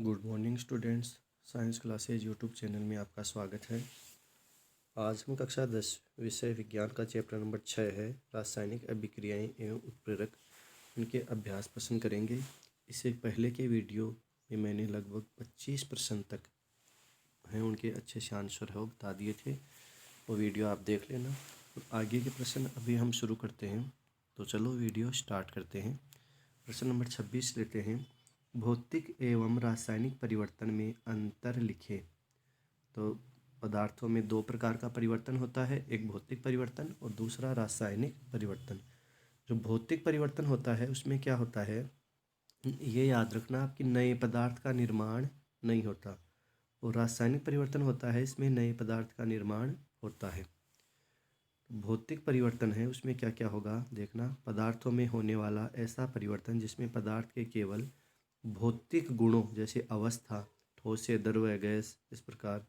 Good morning students. Science classes YouTube channel में आपका स्वागत है। आज हम कक्षा 10 विषय विज्ञान का चैप्टर नंबर 6 है रासायनिक अभिक्रियाएं एवं उत्प्रेरक, उनके अभ्यास प्रश्न करेंगे। इससे पहले के वीडियो में मैंने लगभग 25 प्रश्न तक हैं उनके अच्छे से आंसर है वो बता दिए थे, वो वीडियो आप देख लेना। तो आगे के प्रश्न अभी हम शुरू करते हैं, तो चलो वीडियो स्टार्ट करते हैं। प्रश्न नंबर 26 लेते हैं। भौतिक एवं रासायनिक परिवर्तन में अंतर लिखें। तो पदार्थों में दो प्रकार का परिवर्तन होता है, एक भौतिक परिवर्तन और दूसरा रासायनिक परिवर्तन। जो भौतिक परिवर्तन होता है उसमें क्या होता है, ये याद रखना कि नए पदार्थ का निर्माण नहीं होता, और रासायनिक परिवर्तन होता है इसमें नए पदार्थ का निर्माण होता है। भौतिक परिवर्तन है उसमें क्या क्या होगा देखना। पदार्थों में होने वाला ऐसा परिवर्तन जिसमें पदार्थ के केवल भौतिक गुणों जैसे अवस्था, ठोस से द्रव गैस, इस प्रकार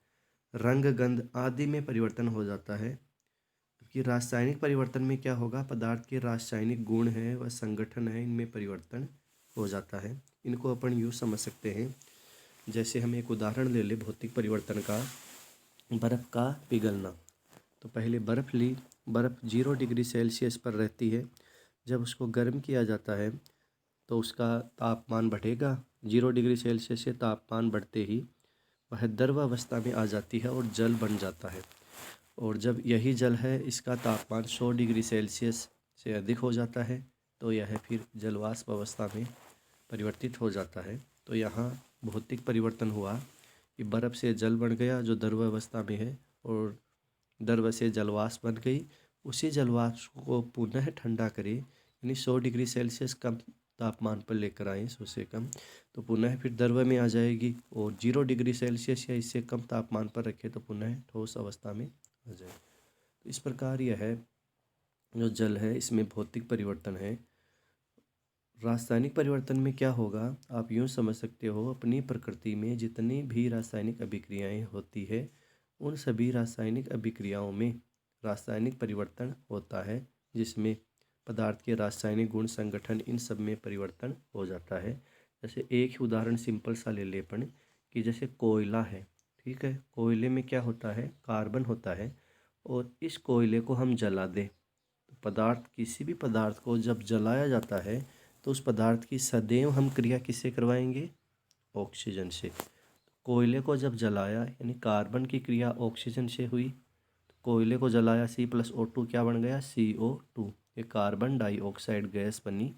रंग गंध आदि में परिवर्तन हो जाता है। जबकि रासायनिक परिवर्तन में क्या होगा, पदार्थ के रासायनिक गुण है व संगठन है, इनमें परिवर्तन हो जाता है। इनको अपन यूँ समझ सकते हैं, जैसे हम एक उदाहरण ले ले भौतिक परिवर्तन का, बर्फ़ का पिघलना। तो पहले बर्फ़ ली, बर्फ़ 0 डिग्री सेल्सियस पर रहती है। जब उसको गर्म किया जाता है तो उसका तापमान बढ़ेगा। 0 डिग्री सेल्सियस से तापमान बढ़ते ही वह द्रव अवस्था में आ जाती है और जल बन जाता है। और जब यही जल है, इसका तापमान 100 डिग्री सेल्सियस से अधिक हो जाता है तो यह फिर जलवाष्प अवस्था में परिवर्तित हो जाता है। तो यहाँ भौतिक परिवर्तन हुआ कि बर्फ़ से जल बन गया जो द्रव अवस्था में है, और द्रव से जलवाष्प बन गई। उसी जलवाष्प को पुनः ठंडा करें, यानी 100 डिग्री सेल्सियस कम तापमान पर लेकर आएँ, 100 से कम, तो पुनः फिर द्रव में आ जाएगी। और 0 डिग्री सेल्सियस या इससे कम तापमान पर रखें तो पुनः ठोस अवस्था में आ जाए। तो इस प्रकार यह है जो जल है इसमें भौतिक परिवर्तन है। रासायनिक परिवर्तन में क्या होगा, आप यूँ समझ सकते हो, अपनी प्रकृति में जितनी भी रासायनिक अभिक्रियाएं होती है उन सभी रासायनिक अभिक्रियाओं में रासायनिक परिवर्तन होता है, जिसमें पदार्थ के रासायनिक गुण संगठन इन सब में परिवर्तन हो जाता है। जैसे एक ही उदाहरण सिंपल सा ले ले अपन कि जैसे कोयला है, ठीक है, कोयले में क्या होता है, कार्बन होता है, और इस कोयले को हम जला दें तो पदार्थ, किसी भी पदार्थ को जब जलाया जाता है तो उस पदार्थ की सदैव हम क्रिया किससे करवाएंगे, ऑक्सीजन से। कोयले को जब जलाया यानी कार्बन की क्रिया ऑक्सीजन से हुई, तो कोयले को जलाया C+O2 क्या बन गया, CO2, ये कार्बन डाइऑक्साइड गैस बनी।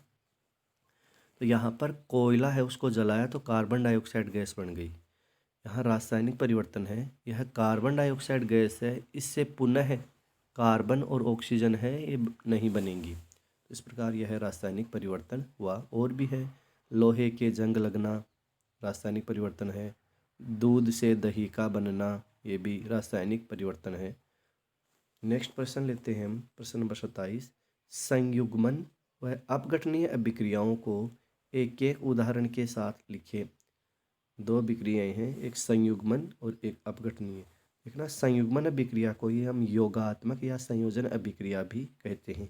तो यहाँ पर कोयला है उसको जलाया तो कार्बन डाइऑक्साइड गैस बन गई। यहाँ रासायनिक परिवर्तन है, यह कार्बन डाइऑक्साइड गैस है, इससे पुनः कार्बन और ऑक्सीजन है ये नहीं बनेंगी। इस प्रकार यह रासायनिक परिवर्तन हुआ। और भी है, लोहे के जंग लगना रासायनिक परिवर्तन है, दूध से दही का बनना ये भी रासायनिक परिवर्तन है। नेक्स्ट प्रश्न लेते हैं हम, प्रश्न नंबर 27। संयुग्मन व अपघटनीय अभिक्रियाओं को एक एक उदाहरण के साथ लिखें। दो अभिक्रियाएं हैं, एक संयुग्मन और एक अपघटनीय। देखना, संयुग्मन अभिक्रिया को ही हम योगात्मक या संयोजन अभिक्रिया भी कहते हैं,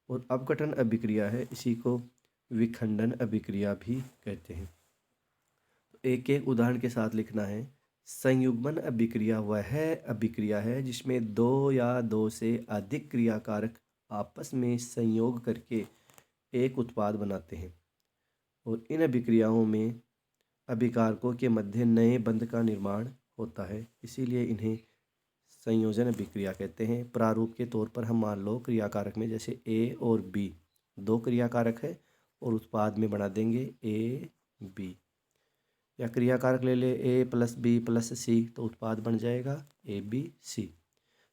और अपघटन अभिक्रिया है इसी को विखंडन अभिक्रिया भी कहते हैं। तो एक एक उदाहरण के साथ लिखना है। संयुग्मन अभिक्रिया वह अभिक्रिया है जिसमें दो या दो से अधिक क्रियाकारक आपस में संयोग करके एक उत्पाद बनाते हैं, और इन अभिक्रियाओं में अभिकारकों के मध्य नए बंध का निर्माण होता है, इसीलिए इन्हें संयोजन अभिक्रिया कहते हैं। प्रारूप के तौर पर हम मान लो क्रियाकारक में जैसे A और B, दो क्रियाकारक है और उत्पाद में बना देंगे AB, या क्रियाकारक ले ले A+B+C तो उत्पाद बन जाएगा ABC।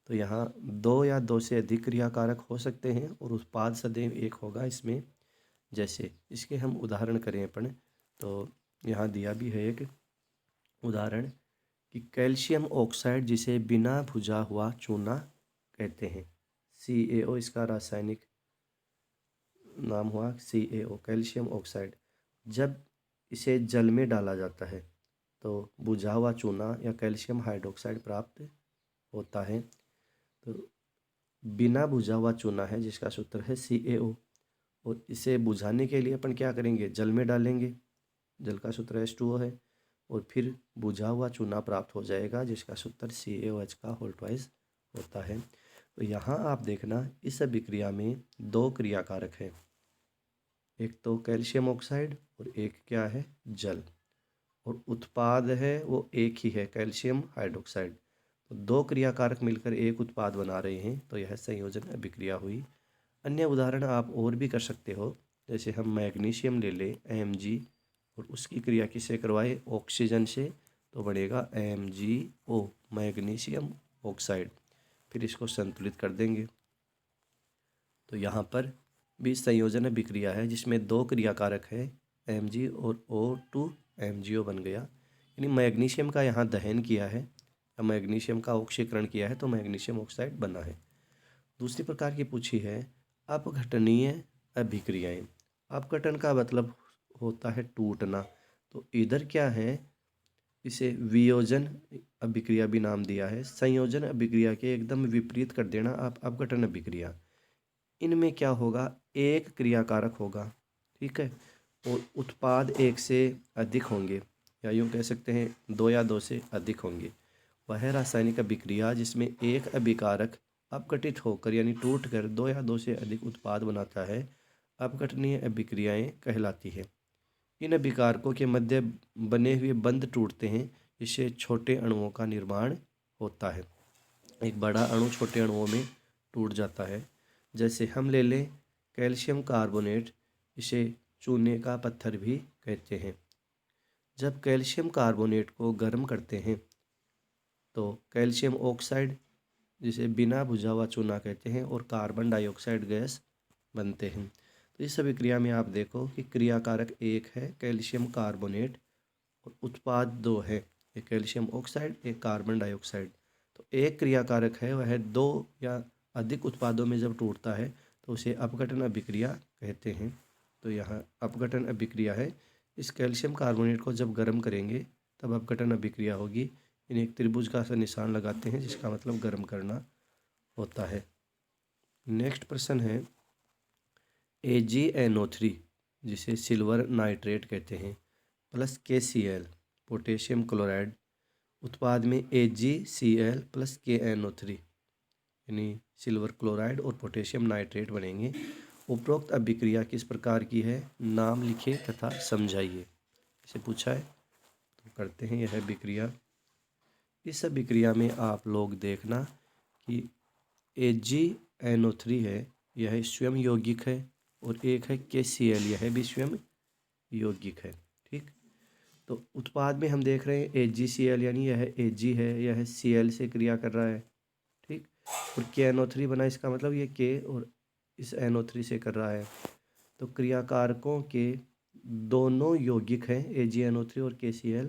तो यहाँ दो या दो से अधिक क्रियाकारक हो सकते हैं और उत्पाद सदैव एक होगा इसमें। जैसे इसके हम उदाहरण करें अपन, तो यहाँ दिया भी है एक उदाहरण कि कैल्शियम ऑक्साइड जिसे बिना भुजा हुआ चूना कहते हैं, CaO इसका रासायनिक नाम हुआ, CaO कैल्शियम ऑक्साइड। जब इसे जल में डाला जाता है तो बुझा हुआ चूना या कैल्शियम हाइड्रोक्साइड प्राप्त होता है। तो बिना बुझा हुआ चूना है जिसका सूत्र है CaO, और इसे बुझाने के लिए अपन क्या करेंगे, जल में डालेंगे, जल का सूत्र H2O है। और फिर बुझा हुआ चूना प्राप्त हो जाएगा, जिसका सूत्र CaOH का होल ट्वाइस होता है। तो यहाँ आप देखना, इस अभिक्रिया में दो क्रियाकारक हैं, एक तो कैल्शियम ऑक्साइड और एक क्या है, जल, और उत्पाद है वो एक ही है, कैल्शियम हाइड्रोक्साइड। तो दो क्रियाकारक मिलकर एक उत्पाद बना रहे हैं, तो यह संयोजन अभिक्रिया हुई। अन्य उदाहरण आप और भी कर सकते हो, जैसे हम मैग्नीशियम ले लें Mg और उसकी क्रिया किससे करवाए, ऑक्सीजन से, तो बनेगा MgO, मैग्नीशियम ऑक्साइड। फिर इसको संतुलित कर देंगे, तो यहाँ पर भी संयोजन अभिक्रिया है जिसमें दो क्रियाकारक है Mg और O2 MgO बन गया। यानी मैग्नीशियम का यहाँ दहन किया है या मैग्नीशियम का ऑक्सीकरण किया है, तो मैग्नीशियम ऑक्साइड बना है। दूसरी प्रकार की पूछी है अपघटनीय अभिक्रियाएं। अपघटन का मतलब होता है टूटना, तो इधर क्या है, इसे वियोजन अभिक्रिया भी नाम दिया है। संयोजन अभिक्रिया के एकदम विपरीत कर देना आप अपघटन अभिक्रिया। इनमें क्या होगा, एक क्रियाकारक होगा, ठीक है, और उत्पाद एक से अधिक होंगे, या यूँ कह सकते हैं दो या दो से अधिक होंगे। वह रासायनिक अभिक्रिया जिसमें एक अभिकारक अपघटित होकर यानी टूटकर दो या दो से अधिक उत्पाद बनाता है, अपघटनीय अभिक्रियाएं कहलाती है। इन अभिकारकों के मध्य बने हुए बंध टूटते हैं, इससे छोटे अणुओं का निर्माण होता है। एक बड़ा अणु छोटे अणुओं में टूट जाता है। जैसे हम ले लें कैल्शियम कार्बोनेट, इसे चूने का पत्थर भी कहते हैं। जब कैल्शियम कार्बोनेट को गर्म करते हैं तो कैल्शियम ऑक्साइड, जिसे बिना बुझा हुआ चूना कहते हैं, और कार्बन डाइऑक्साइड गैस बनते हैं। तो इस अभिक्रिया में आप देखो कि क्रियाकारक एक है कैल्शियम कार्बोनेट और उत्पाद दो है, एक कैल्शियम ऑक्साइड, एक कार्बन डाइऑक्साइड। तो एक क्रियाकारक है वह दो या अधिक उत्पादों में जब टूटता है तो उसे अपघटन अभिक्रिया कहते हैं। तो यहाँ अपघटन अभिक्रिया है, इस कैल्शियम कार्बोनेट को जब गर्म करेंगे तब अपघटन अभिक्रिया होगी। इन्हें एक त्रिभुज का सा निशान लगाते हैं, जिसका मतलब गर्म करना होता है। नेक्स्ट प्रश्न है AgNO3, जिसे सिल्वर नाइट्रेट कहते हैं, प्लस KCl, पोटेशियम क्लोराइड, उत्पाद में AgCl प्लस KNO3 यानी सिल्वर क्लोराइड और पोटेशियम नाइट्रेट बनेंगे। उपरोक्त अभिक्रिया किस प्रकार की है, नाम लिखे तथा समझाइए, इसे पूछा है। तो करते हैं यह अभिक्रिया। इस अभिक्रिया में आप लोग देखना कि AgNO3 है, यह स्वयं यौगिक है, और एक है KCl, यह भी स्वयं यौगिक है, ठीक। तो उत्पाद में हम देख रहे हैं AgCl, यानी यह Ag है, यह Cl से क्रिया कर रहा है, ठीक, और KNO3 बना, इसका मतलब ये K और इस NO3 से कर रहा है। तो क्रियाकारकों के दोनों यौगिक हैं AgNO3 और KCl,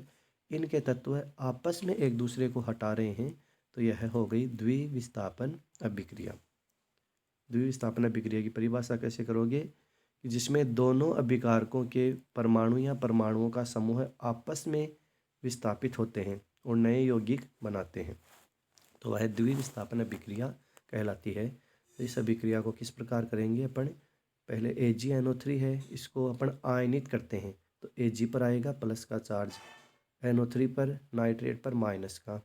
इनके तत्व आपस में एक दूसरे को हटा रहे हैं, तो यह हो गई द्विविस्थापन अभिक्रिया। द्विविस्थापन अभिक्रिया की परिभाषा कैसे करोगे, कि जिसमें दोनों अभिकारकों के परमाणु या परमाणुओं का समूह आपस में विस्थापित होते हैं और नए यौगिक बनाते हैं, तो वह द्विविस्थापन अभिक्रिया कहलाती है। तो इस अभिक्रिया को किस प्रकार करेंगे अपन, पहले AgNO3 है, इसको अपन आयनित करते हैं, तो Ag पर आएगा प्लस का चार्ज, NO3 पर नाइट्रेट पर माइनस का,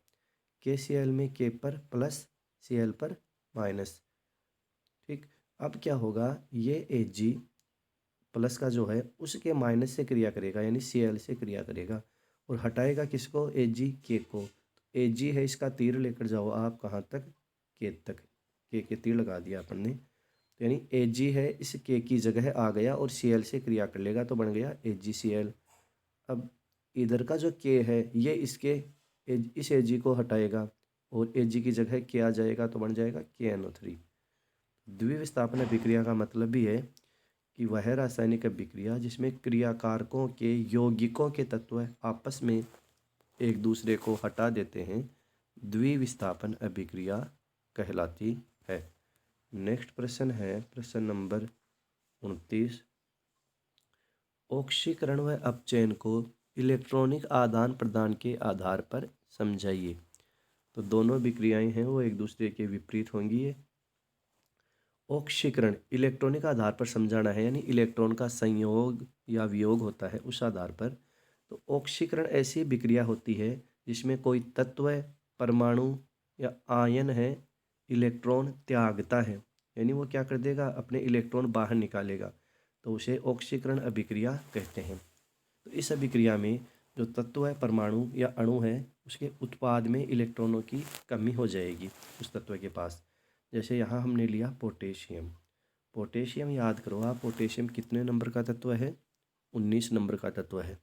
KCl में K पर प्लस, Cl पर माइनस, ठीक। अब क्या होगा, ये Ag प्लस का जो है उसके माइनस से क्रिया करेगा, यानी Cl से क्रिया करेगा, और हटाएगा किसको, Ag को। Ag है, इसका तीर लेकर जाओ आप कहाँ तक, K तक, K के तीर लगा दिया अपन ने, तो यानी Ag है इस K की जगह आ गया और Cl से क्रिया कर लेगा, तो बन गया AgCl। अब इधर का जो K है ये इसके इस Ag को हटाएगा और Ag की जगह K आ जाएगा, तो बन जाएगा KNO3। द्विविस्थापन अभिक्रिया का मतलब भी है कि वह रासायनिक अभिक्रिया जिसमें क्रियाकारकों के यौगिकों के तत्व आपस में एक दूसरे को हटा देते हैं, द्विविस्थापन अभिक्रिया कहलाती है। नेक्स्ट प्रश्न है प्रश्न नंबर 29। ऑक्सीकरण व अपचयन को इलेक्ट्रॉनिक आदान प्रदान के आधार पर समझाइए। तो दोनों अभिक्रियाएं हैं वो एक दूसरे के विपरीत होंगी। ये ऑक्सीकरण इलेक्ट्रॉनिक आधार पर समझाना है, यानी इलेक्ट्रॉन का संयोग या वियोग होता है उस आधार पर। तो ऑक्सीकरण ऐसी विक्रिया होती है जिसमें कोई तत्व, परमाणु या आयन है इलेक्ट्रॉन त्यागता है, यानी वो क्या कर देगा, अपने इलेक्ट्रॉन बाहर निकालेगा, तो उसे ऑक्सीकरण अभिक्रिया कहते हैं। तो इस अभिक्रिया में जो तत्व है, परमाणु या अणु है, उसके उत्पाद में इलेक्ट्रॉनों की कमी हो जाएगी उस तत्व के पास। जैसे यहाँ हमने लिया पोटेशियम। पोटेशियम याद करो आप, पोटेशियम कितने नंबर का तत्व है, 19 नंबर का तत्व है।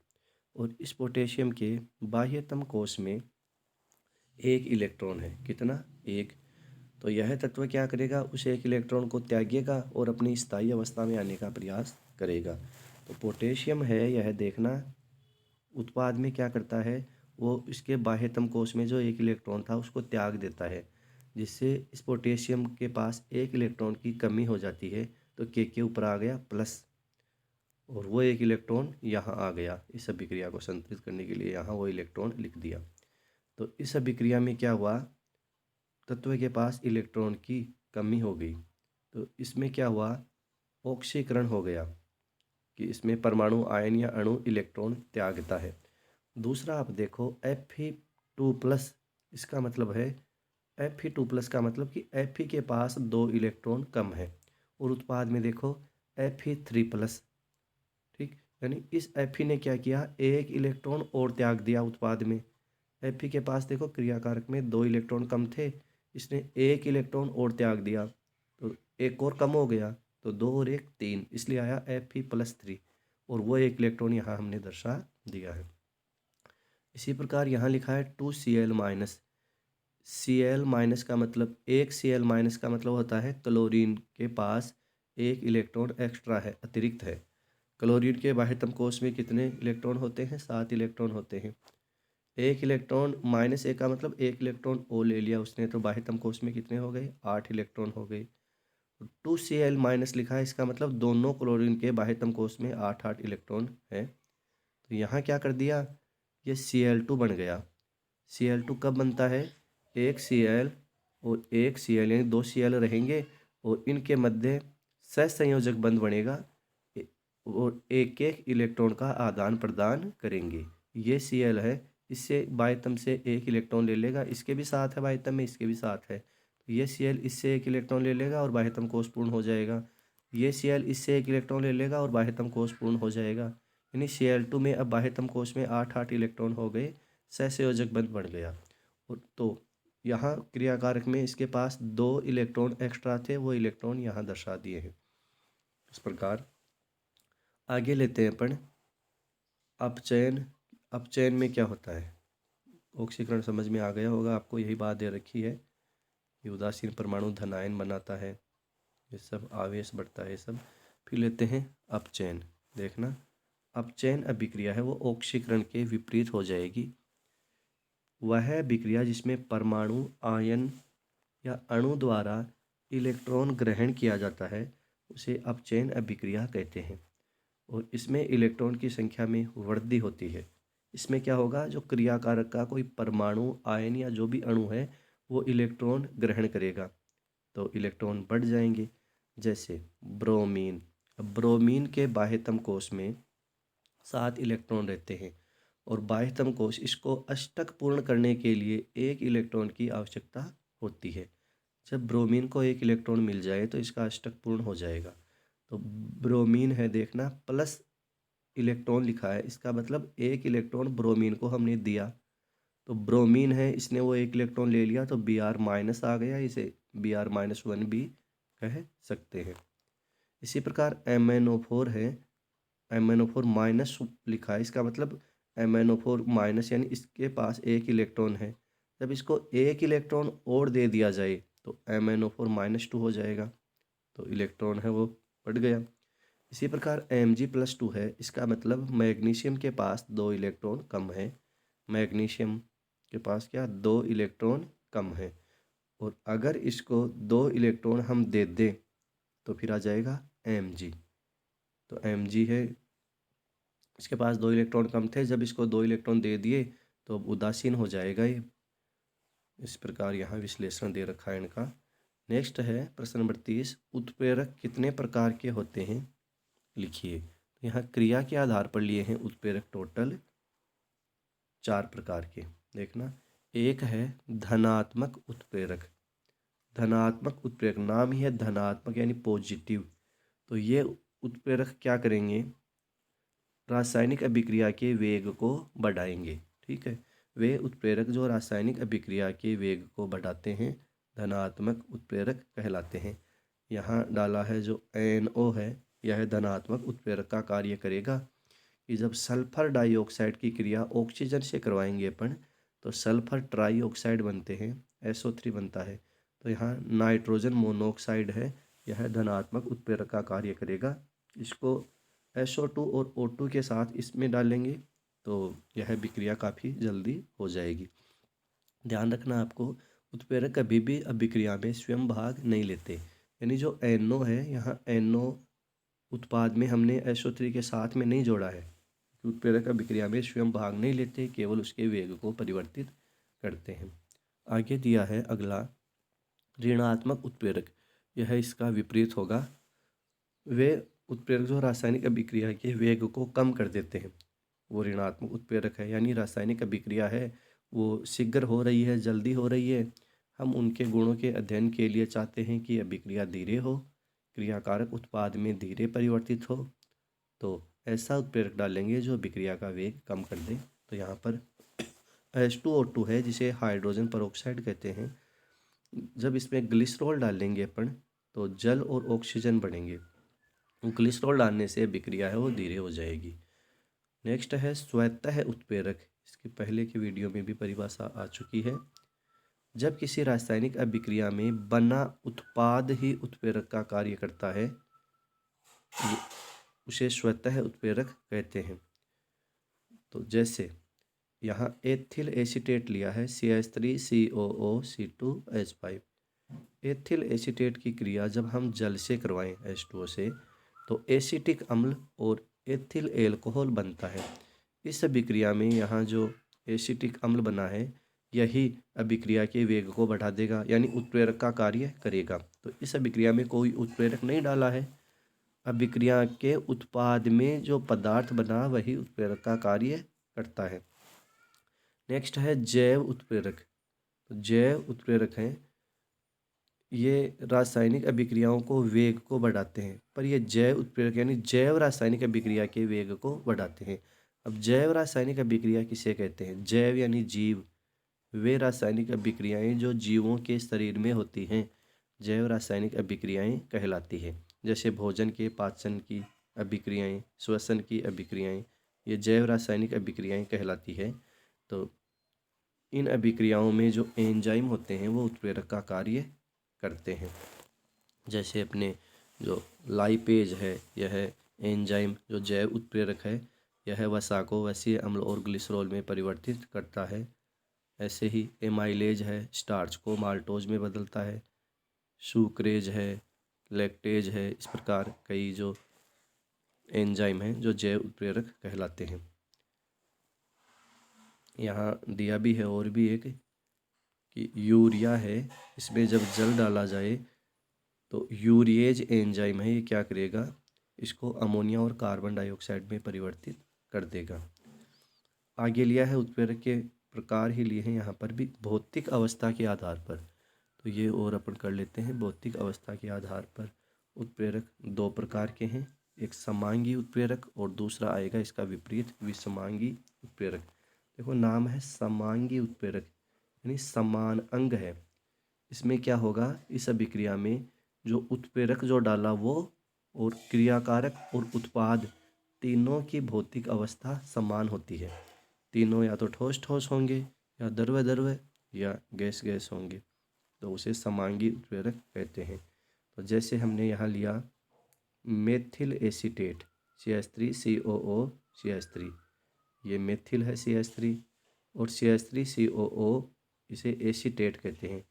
और इस पोटेशियम के बाह्यतम कोश में एक इलेक्ट्रॉन है, कितना, एक। तो यह तत्व क्या करेगा, उस एक इलेक्ट्रॉन को त्यागेगा और अपनी स्थायी अवस्था में आने का प्रयास करेगा। तो पोटेशियम है, यह देखना उत्पाद में क्या करता है, वो इसके बाह्यतम कोश में जो एक इलेक्ट्रॉन था उसको त्याग देता है, जिससे इस पोटेशियम के पास एक इलेक्ट्रॉन की कमी हो जाती है। तो के ऊपर आ गया प्लस, और वो एक इलेक्ट्रॉन यहाँ आ गया। इस अभिक्रिया को संतुलित करने के लिए यहाँ वो इलेक्ट्रॉन लिख दिया। तो इस अभिक्रिया में क्या हुआ, तत्व के पास इलेक्ट्रॉन की कमी हो गई। तो इसमें क्या हुआ, ऑक्सीकरण हो गया, कि इसमें परमाणु, आयन या अणु इलेक्ट्रॉन त्यागता है। दूसरा आप देखो Fe2+, इसका मतलब है Fe2+ का मतलब कि Fe के पास 2 इलेक्ट्रॉन कम है। और उत्पाद में देखो Fe3+, ठीक, यानी इस Fe ने क्या किया, एक इलेक्ट्रॉन और त्याग दिया उत्पाद में। Fe के पास देखो क्रियाकारक में 2 इलेक्ट्रॉन कम थे, इसने एक इलेक्ट्रॉन और त्याग दिया, तो एक और कम हो गया, तो 2 और 1 3, इसलिए आया Fe+3, और वो एक इलेक्ट्रॉन यहाँ हमने दर्शा दिया है। इसी प्रकार यहाँ लिखा है 2Cl-। Cl- का मतलब, एक Cl- का मतलब होता है क्लोरीन के पास एक इलेक्ट्रॉन एक्स्ट्रा है, अतिरिक्त है। क्लोरीन के बाह्यतम कोश में कितने इलेक्ट्रॉन होते हैं, 7 इलेक्ट्रॉन होते हैं। एक इलेक्ट्रॉन -1 का मतलब एक इलेक्ट्रॉन और ले लिया उसने, तो बाह्यतम कोश में कितने हो गए, 8 इलेक्ट्रॉन हो गए। 2Cl- लिखा है, इसका मतलब दोनों क्लोरीन के बाह्यतम कोश में 8 इलेक्ट्रॉन है। तो यहाँ क्या कर दिया, ये Cl2 बन गया। Cl2 कब बनता है, एक Cl और एक Cl, यानी 2 Cl रहेंगे और इनके मध्य सहसंयोजक बंध बनेगा और एक एक इलेक्ट्रॉन का आदान प्रदान करेंगे। ये Cl है, इससे बाह्यतम से एक इलेक्ट्रॉन ले लेगा, इसके भी साथ है बाह्यतम में, इसके भी साथ है, तो ये Cl इससे एक इलेक्ट्रॉन ले लेगा और बाह्यतम कोश पूर्ण हो जाएगा। ये Cl इससे एक इलेक्ट्रॉन ले लेगा और बाह्यतम कोश पूर्ण हो जाएगा। यानी Cl2 में अब बाह्यतम कोश में 8 इलेक्ट्रॉन हो गए, सहसंयोजक बंध बढ़ गया। और तो यहाँ क्रियाकारक में इसके पास 2 इलेक्ट्रॉन एक्स्ट्रा थे, वो इलेक्ट्रॉन यहाँ दर्शा दिए हैं। इस प्रकार आगे लेते हैं अपन अपचयन। अपचयन में क्या होता है, ऑक्सीकरण समझ में आ गया होगा आपको, यही बात दे रखी है। ये उदासीन परमाणु धन आयन बनाता है, ये सब आवेश बढ़ता है, ये सब। फिर लेते हैं अपचयन। देखना, अपचयन अभिक्रिया है वो ऑक्सीकरण के विपरीत हो जाएगी। वह अभिक्रिया जिसमें परमाणु, आयन या अणु द्वारा इलेक्ट्रॉन ग्रहण किया जाता है उसे अपचयन अभिक्रिया कहते हैं। और इसमें इलेक्ट्रॉन की संख्या में वृद्धि होती है। इसमें क्या होगा, जो क्रियाकारक का कोई परमाणु, आयन या जो भी अणु है वो इलेक्ट्रॉन ग्रहण करेगा, तो इलेक्ट्रॉन बढ़ जाएंगे। जैसे ब्रोमीन। अब ब्रोमीन के बाह्यतम कोश में 7 इलेक्ट्रॉन रहते हैं और बाह्यतम कोश इसको अष्टक पूर्ण करने के लिए एक इलेक्ट्रॉन की आवश्यकता होती है। जब ब्रोमीन को एक इलेक्ट्रॉन मिल जाए तो इसका अष्टक पूर्ण हो जाएगा। तो ब्रोमीन है, देखना प्लस इलेक्ट्रॉन लिखा है, इसका मतलब एक इलेक्ट्रॉन ब्रोमीन को हमने दिया, तो ब्रोमीन है, इसने वो एक इलेक्ट्रॉन ले लिया, तो Br- आ गया, इसे Br-1 भी कह सकते हैं। इसी प्रकार MnO4 है, MnO4 माइनस लिखा है, इसका मतलब MnO4 माइनस, यानी इसके पास एक इलेक्ट्रॉन है। जब इसको एक इलेक्ट्रॉन और दे दिया जाए तो MnO4-2 हो जाएगा, तो इलेक्ट्रॉन है वो बढ़ गया। इसी प्रकार Mg+2 है, इसका मतलब मैग्नीशियम के पास 2 इलेक्ट्रॉन कम है। मैग्नीशियम के पास क्या, 2 इलेक्ट्रॉन कम है, और अगर इसको 2 इलेक्ट्रॉन हम दे दें तो फिर आ जाएगा Mg। तो Mg है, इसके पास 2 इलेक्ट्रॉन कम थे, जब इसको 2 इलेक्ट्रॉन दे दिए तो अब उदासीन हो जाएगा ये। इस प्रकार यहाँ विश्लेषण दे रखा है इनका। नेक्स्ट है प्रश्न नंबर 30, उत्प्रेरक कितने प्रकार के होते हैं, लिखिए। तो यहाँ क्रिया के आधार पर लिए हैं उत्प्रेरक टोटल 4 प्रकार के। देखना, एक है धनात्मक उत्प्रेरक। धनात्मक उत्प्रेरक, नाम ही है धनात्मक यानी पॉजिटिव। तो ये उत्प्रेरक क्या करेंगे, रासायनिक अभिक्रिया के वेग को बढ़ाएंगे। ठीक है, वे उत्प्रेरक जो रासायनिक अभिक्रिया के वेग को बढ़ाते हैं धनात्मक उत्प्रेरक कहलाते हैं। यहाँ डाला है जो NO है, यह धनात्मक उत्प्रेरक का कार्य करेगा कि जब सल्फर डाइऑक्साइड की क्रिया ऑक्सीजन से करवाएंगे अपन तो सल्फर ट्राइऑक्साइड बनते हैं, SO3 बनता है। तो यहाँ नाइट्रोजन मोनोऑक्साइड है, यह धनात्मक उत्प्रेरक का कार्य करेगा। इसको SO2 और O2 के साथ इसमें डालेंगे तो यह विक्रिया काफ़ी जल्दी हो जाएगी। ध्यान रखना आपको, उत्प्रेरक कभी भी अभिक्रिया में स्वयं भाग नहीं लेते। यानी जो NO है, यहाँ NO उत्पाद में हमने SO3 के साथ में नहीं जोड़ा है। उत्प्रेरक अभिक्रिया में स्वयं भाग नहीं लेते, केवल उसके वेग को परिवर्तित करते हैं। आगे दिया है अगला ऋणात्मक उत्प्रेरक, यह इसका विपरीत होगा। वे उत्प्रेरक जो रासायनिक अभिक्रिया के वेग को कम कर देते हैं, वो ऋणात्मक उत्प्रेरक है। यानी रासायनिक अभिक्रिया है वो शीघ्र हो रही है, जल्दी हो रही है, हम उनके गुणों के अध्ययन के लिए चाहते हैं कि अभिक्रिया धीरे हो, क्रियाकारक उत्पाद में धीरे परिवर्तित हो, तो ऐसा उत्प्रेरक डालेंगे जो अभिक्रिया का वेग कम कर दे। तो यहाँ पर H2O2 है जिसे हाइड्रोजन पेरोक्साइड कहते हैं। जब इसमें ग्लिसरॉल डालेंगे अपन तो जल और ऑक्सीजन बढ़ेंगे। ग्लिसरॉल डालने से अभिक्रिया है वो धीरे हो जाएगी। नेक्स्ट है स्वतः उत्प्रेरक, इसके पहले की वीडियो में भी परिभाषा आ चुकी है। जब किसी रासायनिक अभिक्रिया में बना उत्पाद ही उत्प्रेरक का कार्य करता है उसे स्वतः उत्प्रेरक कहते हैं। तो जैसे यहाँ एथिल एसीटेट लिया है CH3COO C2H5। एथिल एसीटेट की क्रिया जब हम जल से करवाएं H2O से तो एसिटिक अम्ल और एथिल एल्कोहल बनता है। इस अभिक्रिया में यहाँ जो एसिटिक अम्ल बना है यही अभिक्रिया के वेग को बढ़ा देगा, यानी उत्प्रेरक का कार्य करेगा। तो इस अभिक्रिया में कोई उत्प्रेरक नहीं डाला है, अभिक्रिया के उत्पाद में जो पदार्थ बना वही उत्प्रेरक का कार्य करता है। नेक्स्ट है जैव उत्प्रेरक। तो जैव उत्प्रेरक हैं, ये रासायनिक अभिक्रियाओं को वेग को बढ़ाते हैं, पर ये जैव उत्प्रेरक यानी जैव रासायनिक अभिक्रिया के वेग को बढ़ाते हैं। अब जैव रासायनिक अभिक्रिया किसे कहते हैं? जैव यानी जीव, वे रासायनिक अभिक्रियाएं जो जीवों के शरीर में होती हैं जैव रासायनिक अभिक्रियाएं कहलाती है। जैसे भोजन के पाचन की अभिक्रियाएं, श्वसन की अभिक्रियाएं, ये जैव रासायनिक अभिक्रियाएं कहलाती है। तो इन अभिक्रियाओं में जो एंजाइम होते हैं वो उत्प्रेरक का कार्य करते हैं। जैसे अपने जो लाइपेज है, यह एंजाइम जो जैव उत्प्रेरक है, यह वसा को वसीय अम्ल और ग्लिसरॉल में परिवर्तित करता है। ऐसे ही एमाइलेज है, स्टार्च को माल्टोज में बदलता है। सुक्रेज है, लैक्टेज है, इस प्रकार कई जो एंजाइम हैं जो जैव उत्प्रेरक कहलाते हैं। यहाँ दिया भी है और भी एक कि यूरिया है, इसमें जब जल डाला जाए तो यूरिएज एंजाइम है, ये क्या करेगा, इसको अमोनिया और कार्बन डाइऑक्साइड में परिवर्तित कर देगा। आगे लिया है उत्प्रेरक के प्रकार ही लिए हैं यहाँ पर भी भौतिक अवस्था के आधार पर। तो ये और अपन कर लेते हैं। भौतिक अवस्था के आधार पर उत्प्रेरक दो प्रकार के हैं, एक समांगी उत्प्रेरक और दूसरा आएगा इसका विपरीत विषमांगी उत्प्रेरक। देखो नाम है समांगी उत्प्रेरक यानी समान अंग है। इसमें क्या होगा, इस अभिक्रिया में जो उत्प्रेरक जो डाला वो और क्रियाकारक और उत्पाद तीनों की भौतिक अवस्था समान होती है। तीनों या तो ठोस ठोस होंगे या द्रव्य द्रव्य या गैस गैस होंगे, तो उसे समांगी उत्प्रेरक कहते हैं। तो जैसे हमने यहाँ लिया मेथिल एसीटेट CH3COO CH3, ये मेथिल है CH3 और CH3COO इसे एसीटेट कहते हैं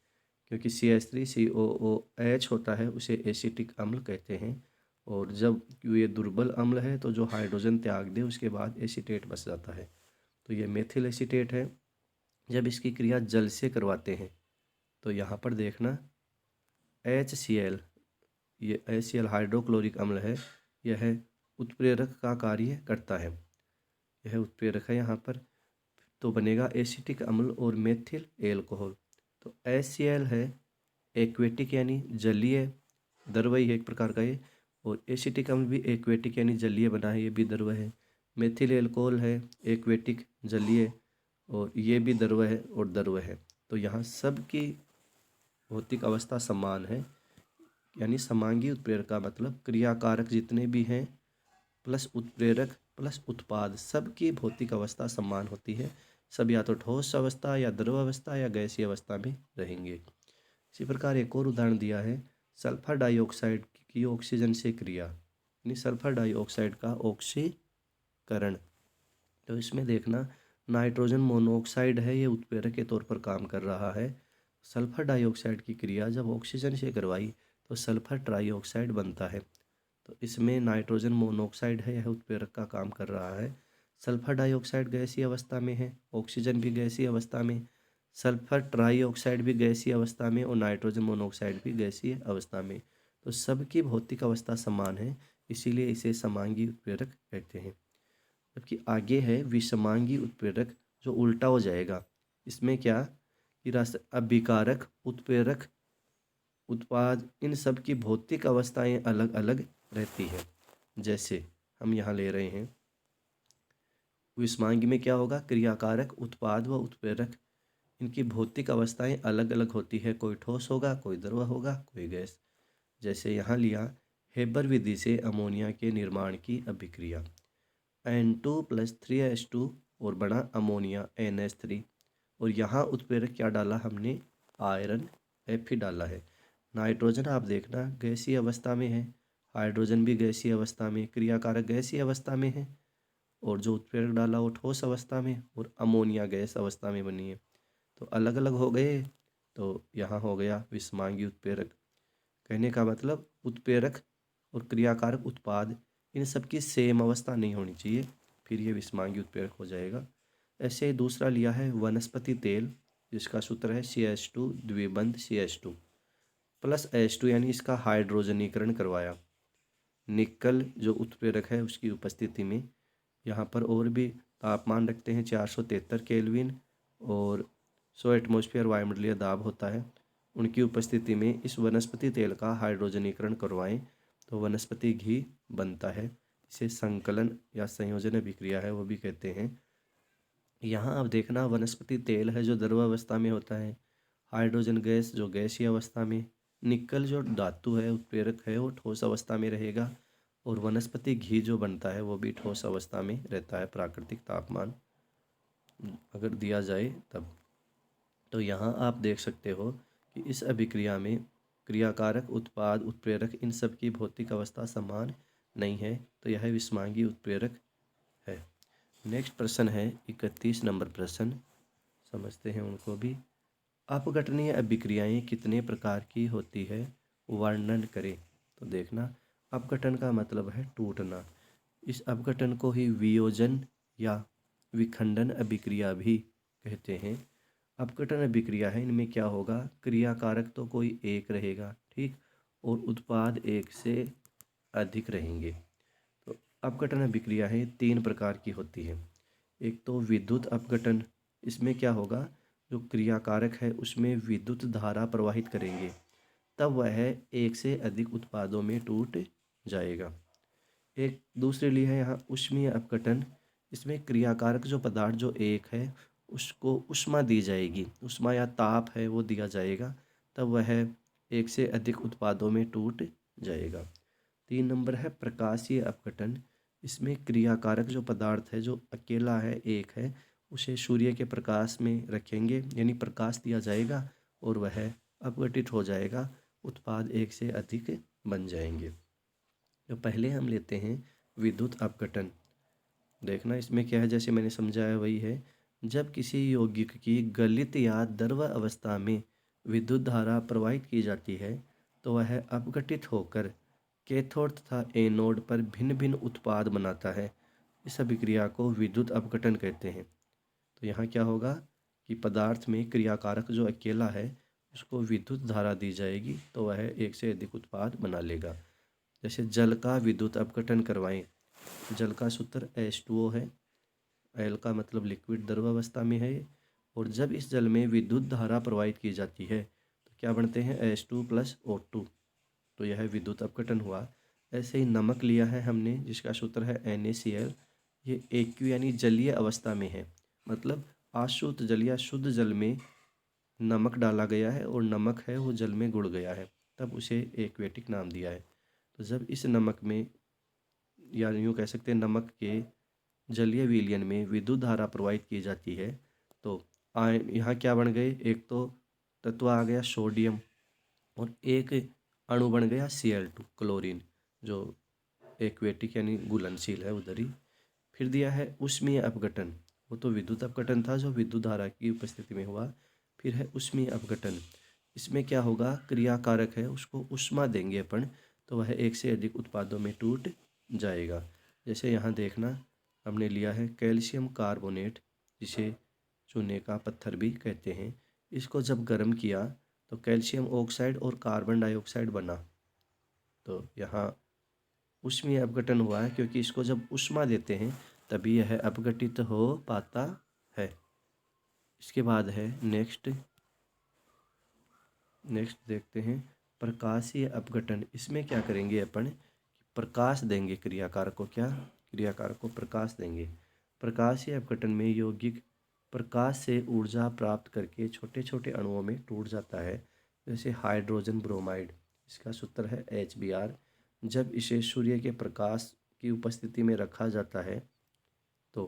क्योंकि CH3COOH होता है उसे एसिटिक अम्ल कहते हैं। और जब ये दुर्बल अम्ल है तो जो हाइड्रोजन त्याग दे उसके बाद एसीटेट बच जाता है। तो ये मेथिल एसीटेट है। जब इसकी क्रिया जल से करवाते हैं तो यहाँ पर देखना HCl, ये HCl हाइड्रोक्लोरिक अम्ल है, यह उत्प्रेरक का कार्य करता है, यह उत्प्रेरक है यहाँ पर। तो बनेगा एसिटिक अम्ल और मेथिल एल्कोहल। तो HCl है एक्वेटिक यानी जलीय द्रव्य है एक प्रकार का ये, और एसिटिक अम्ल भी एक्वेटिक यानी जलीय बना है, ये भी द्रव्य है। मेथिल एल्कोहल है एक्वेटिक जलीय, और ये भी द्रव्य है और द्रव्य है। तो यहाँ सब की भौतिक अवस्था समान है, यानी समांगी उत्प्रेरक का मतलब क्रियाकारक जितने भी हैं प्लस उत्प्रेरक प्लस उत्पाद, सबकी भौतिक अवस्था समान होती है। सब या तो ठोस अवस्था या द्रव अवस्था या गैसीय अवस्था में रहेंगे। इसी प्रकार एक और उदाहरण दिया है, सल्फर डाइऑक्साइड की ऑक्सीजन से क्रिया, यानी सल्फर डाइऑक्साइड का ऑक्सीकरण। तो इसमें देखना नाइट्रोजन मोनोऑक्साइड है, ये उत्प्रेरक के तौर पर काम कर रहा है। सल्फर डाइऑक्साइड की क्रिया जब ऑक्सीजन से करवाई तो सल्फर ट्राइऑक्साइड बनता है। तो इसमें नाइट्रोजन मोनोऑक्साइड है, यह उत्प्रेरक का काम कर रहा है। सल्फर डाइऑक्साइड गैसीय अवस्था में है, ऑक्सीजन भी गैसीय अवस्था में, सल्फर ट्राइऑक्साइड भी गैसीय अवस्था में और नाइट्रोजन मोनोऑक्साइड भी गैसीय अवस्था में। तो सबकी भौतिक अवस्था समान है, इसीलिए इसे समांगी उत्प्रेरक कहते हैं। जबकि आगे है विषमांगी उत्प्रेरक, जो उल्टा हो जाएगा। इसमें क्या कि अभिकारक उत्प्रेरक उत्पाद इन सब की भौतिक अवस्थाएं अलग अलग रहती है। जैसे हम यहाँ ले रहे हैं विषमांगी में क्या होगा, क्रियाकारक उत्पाद व उत्प्रेरक इनकी भौतिक अवस्थाएं अलग अलग होती है, कोई ठोस होगा, कोई द्रव होगा, कोई गैस। जैसे यहाँ लिया हेबर विधि से अमोनिया के निर्माण की अभिक्रिया, N2 + 3H2 और बना अमोनिया NH3, और यहाँ उत्प्रेरक क्या डाला हमने, आयरन Fe डाला है। नाइट्रोजन आप देखना गैसीय अवस्था में है, हाइड्रोजन भी गैसीय अवस्था में, क्रियाकारक गैसीय अवस्था में है, और जो उत्प्रेरक डाला वो ठोस अवस्था में, और अमोनिया गैस अवस्था में बनी है। तो अलग अलग हो गए, तो यहाँ हो गया विषमांगी उत्प्रेरक। कहने का मतलब उत्प्रेरक और क्रियाकारक उत्पाद इन सब की सेम अवस्था नहीं होनी चाहिए, फिर ये विषमांगी उत्प्रेरक हो जाएगा। ऐसे दूसरा लिया है वनस्पति तेल, जिसका सूत्र है CH2 द्विबंध CH2 + H2, यानी इसका हाइड्रोजनीकरण करवाया निकल जो उत्प्रेरक है उसकी उपस्थिति में। यहाँ पर और भी तापमान रखते हैं 473 केल्विन और 100 एटमॉस्फेयर वायुमंडलीय दाब होता है। उनकी उपस्थिति में इस वनस्पति तेल का हाइड्रोजनीकरण करवाएं तो वनस्पति घी बनता है। इसे संकलन या संयोजन अभिक्रिया है वो भी कहते हैं। यहाँ अब देखना वनस्पति तेल है जो द्रव अवस्था में होता है, हाइड्रोजन गैस जो गैसीय अवस्था में, निकल जो धातु है उत्प्रेरक है वो ठोस अवस्था में रहेगा, और वनस्पति घी जो बनता है वो भी ठोस अवस्था में रहता है प्राकृतिक तापमान अगर दिया जाए तब। तो यहाँ आप देख सकते हो कि इस अभिक्रिया में क्रियाकारक उत्पाद उत्प्रेरक इन सब की भौतिक अवस्था समान नहीं है, तो यह विषमांगी उत्प्रेरक है। नेक्स्ट प्रश्न है 31 नंबर प्रश्न, समझते हैं उनको भी। अपघटनीय अभिक्रियाएं कितने प्रकार की होती है, वर्णन करें। तो देखना अपघटन का मतलब है टूटना, इस अपघटन को ही वियोजन या विखंडन अभिक्रिया भी कहते हैं। अपघटन अभिक्रिया है, इनमें क्या होगा, क्रियाकारक तो कोई एक रहेगा, ठीक, और उत्पाद एक से अधिक रहेंगे। तो अपघटन अभिक्रिया है 3 प्रकार की होती है। एक तो विद्युत अपघटन, इसमें क्या होगा, जो क्रियाकारक है उसमें विद्युत धारा प्रवाहित करेंगे, तब वह एक से अधिक उत्पादों में टूट जाएगा। एक दूसरे लिए है यहाँ ऊष्मीय अपघटन, इसमें क्रियाकारक जो पदार्थ जो एक है उसको ऊष्मा दी जाएगी, ऊष्मा या ताप है वो दिया जाएगा, तब वह एक से अधिक उत्पादों में टूट जाएगा। 3 नंबर है प्रकाशीय अपघटन, इसमें क्रियाकारक जो पदार्थ है जो अकेला है एक है, उसे सूर्य के प्रकाश में रखेंगे, यानी प्रकाश दिया जाएगा और वह अपघटित हो जाएगा, उत्पाद एक से अधिक बन जाएंगे। तो पहले हम लेते हैं विद्युत अपघटन। देखना इसमें क्या है, जैसे मैंने समझाया वही है। जब किसी यौगिक की गलित या द्रव अवस्था में विद्युत धारा प्रवाहित की जाती है तो वह अपघटित होकर कैथोड तथा एनोड पर भिन्न भिन्न उत्पाद बनाता है। इस अभिक्रिया को विद्युत अपघटन कहते हैं। तो यहाँ क्या होगा कि पदार्थ में क्रियाकारक जो अकेला है उसको विद्युत धारा दी जाएगी तो वह एक से अधिक उत्पाद बना लेगा। जैसे जल का विद्युत अपघटन करवाएं, जल का सूत्र H2O है, एल का मतलब लिक्विड द्रव अवस्था में है। और जब इस जल में विद्युत धारा प्रवाहित की जाती है तो क्या बनते हैं, H2+O2। तो यह विद्युत अपघटन हुआ। ऐसे ही नमक लिया है हमने जिसका सूत्र है NaCl। ये एक्यू यानी जलीय अवस्था में है, मतलब अशुद्ध जल या शुद्ध जल में नमक डाला गया है और नमक है वो जल में घुल गया है, तब उसे एक्वेटिक नाम दिया है। तो जब इस नमक में, या यूँ कह सकते हैं नमक के जलीय विलयन में विद्युत धारा प्रवाहित की जाती है तो आयन यहाँ क्या बन गए, एक तो तत्व आ गया सोडियम और एक अणु बन गया Cl2 क्लोरीन, जो एक्वेटिक यानी घुलनशील है उधर ही। फिर दिया है ऊष्मीय अपघटन, वो तो विद्युत अपघटन था जो विद्युत धारा की उपस्थिति में हुआ। फिर है ऊष्मीय अपघटन, इसमें क्या होगा, क्रियाकारक है उसको ऊष्मा देंगे अपन तो वह एक से अधिक उत्पादों में टूट जाएगा। जैसे यहाँ देखना, हमने लिया है कैल्शियम कार्बोनेट, जिसे चूने का पत्थर भी कहते हैं। इसको जब गर्म किया तो कैल्शियम ऑक्साइड और कार्बन डाइऑक्साइड बना। तो यहाँ ऊष्मीय अपघटन हुआ है क्योंकि इसको जब ऊष्मा देते हैं तभी यह अपघटित हो पाता है। इसके बाद है नेक्स्ट देखते हैं प्रकाशीय अपघटन। इसमें क्या करेंगे अपन, प्रकाश देंगे क्रियाकारक को, क्या क्रियाकारक को प्रकाश देंगे। प्रकाशीय अपघटन में यौगिक प्रकाश से ऊर्जा प्राप्त करके छोटे छोटे अणुओं में टूट जाता है, जैसे हाइड्रोजन ब्रोमाइड, इसका सूत्र है HBr। जब इसे सूर्य के प्रकाश की उपस्थिति में रखा जाता है तो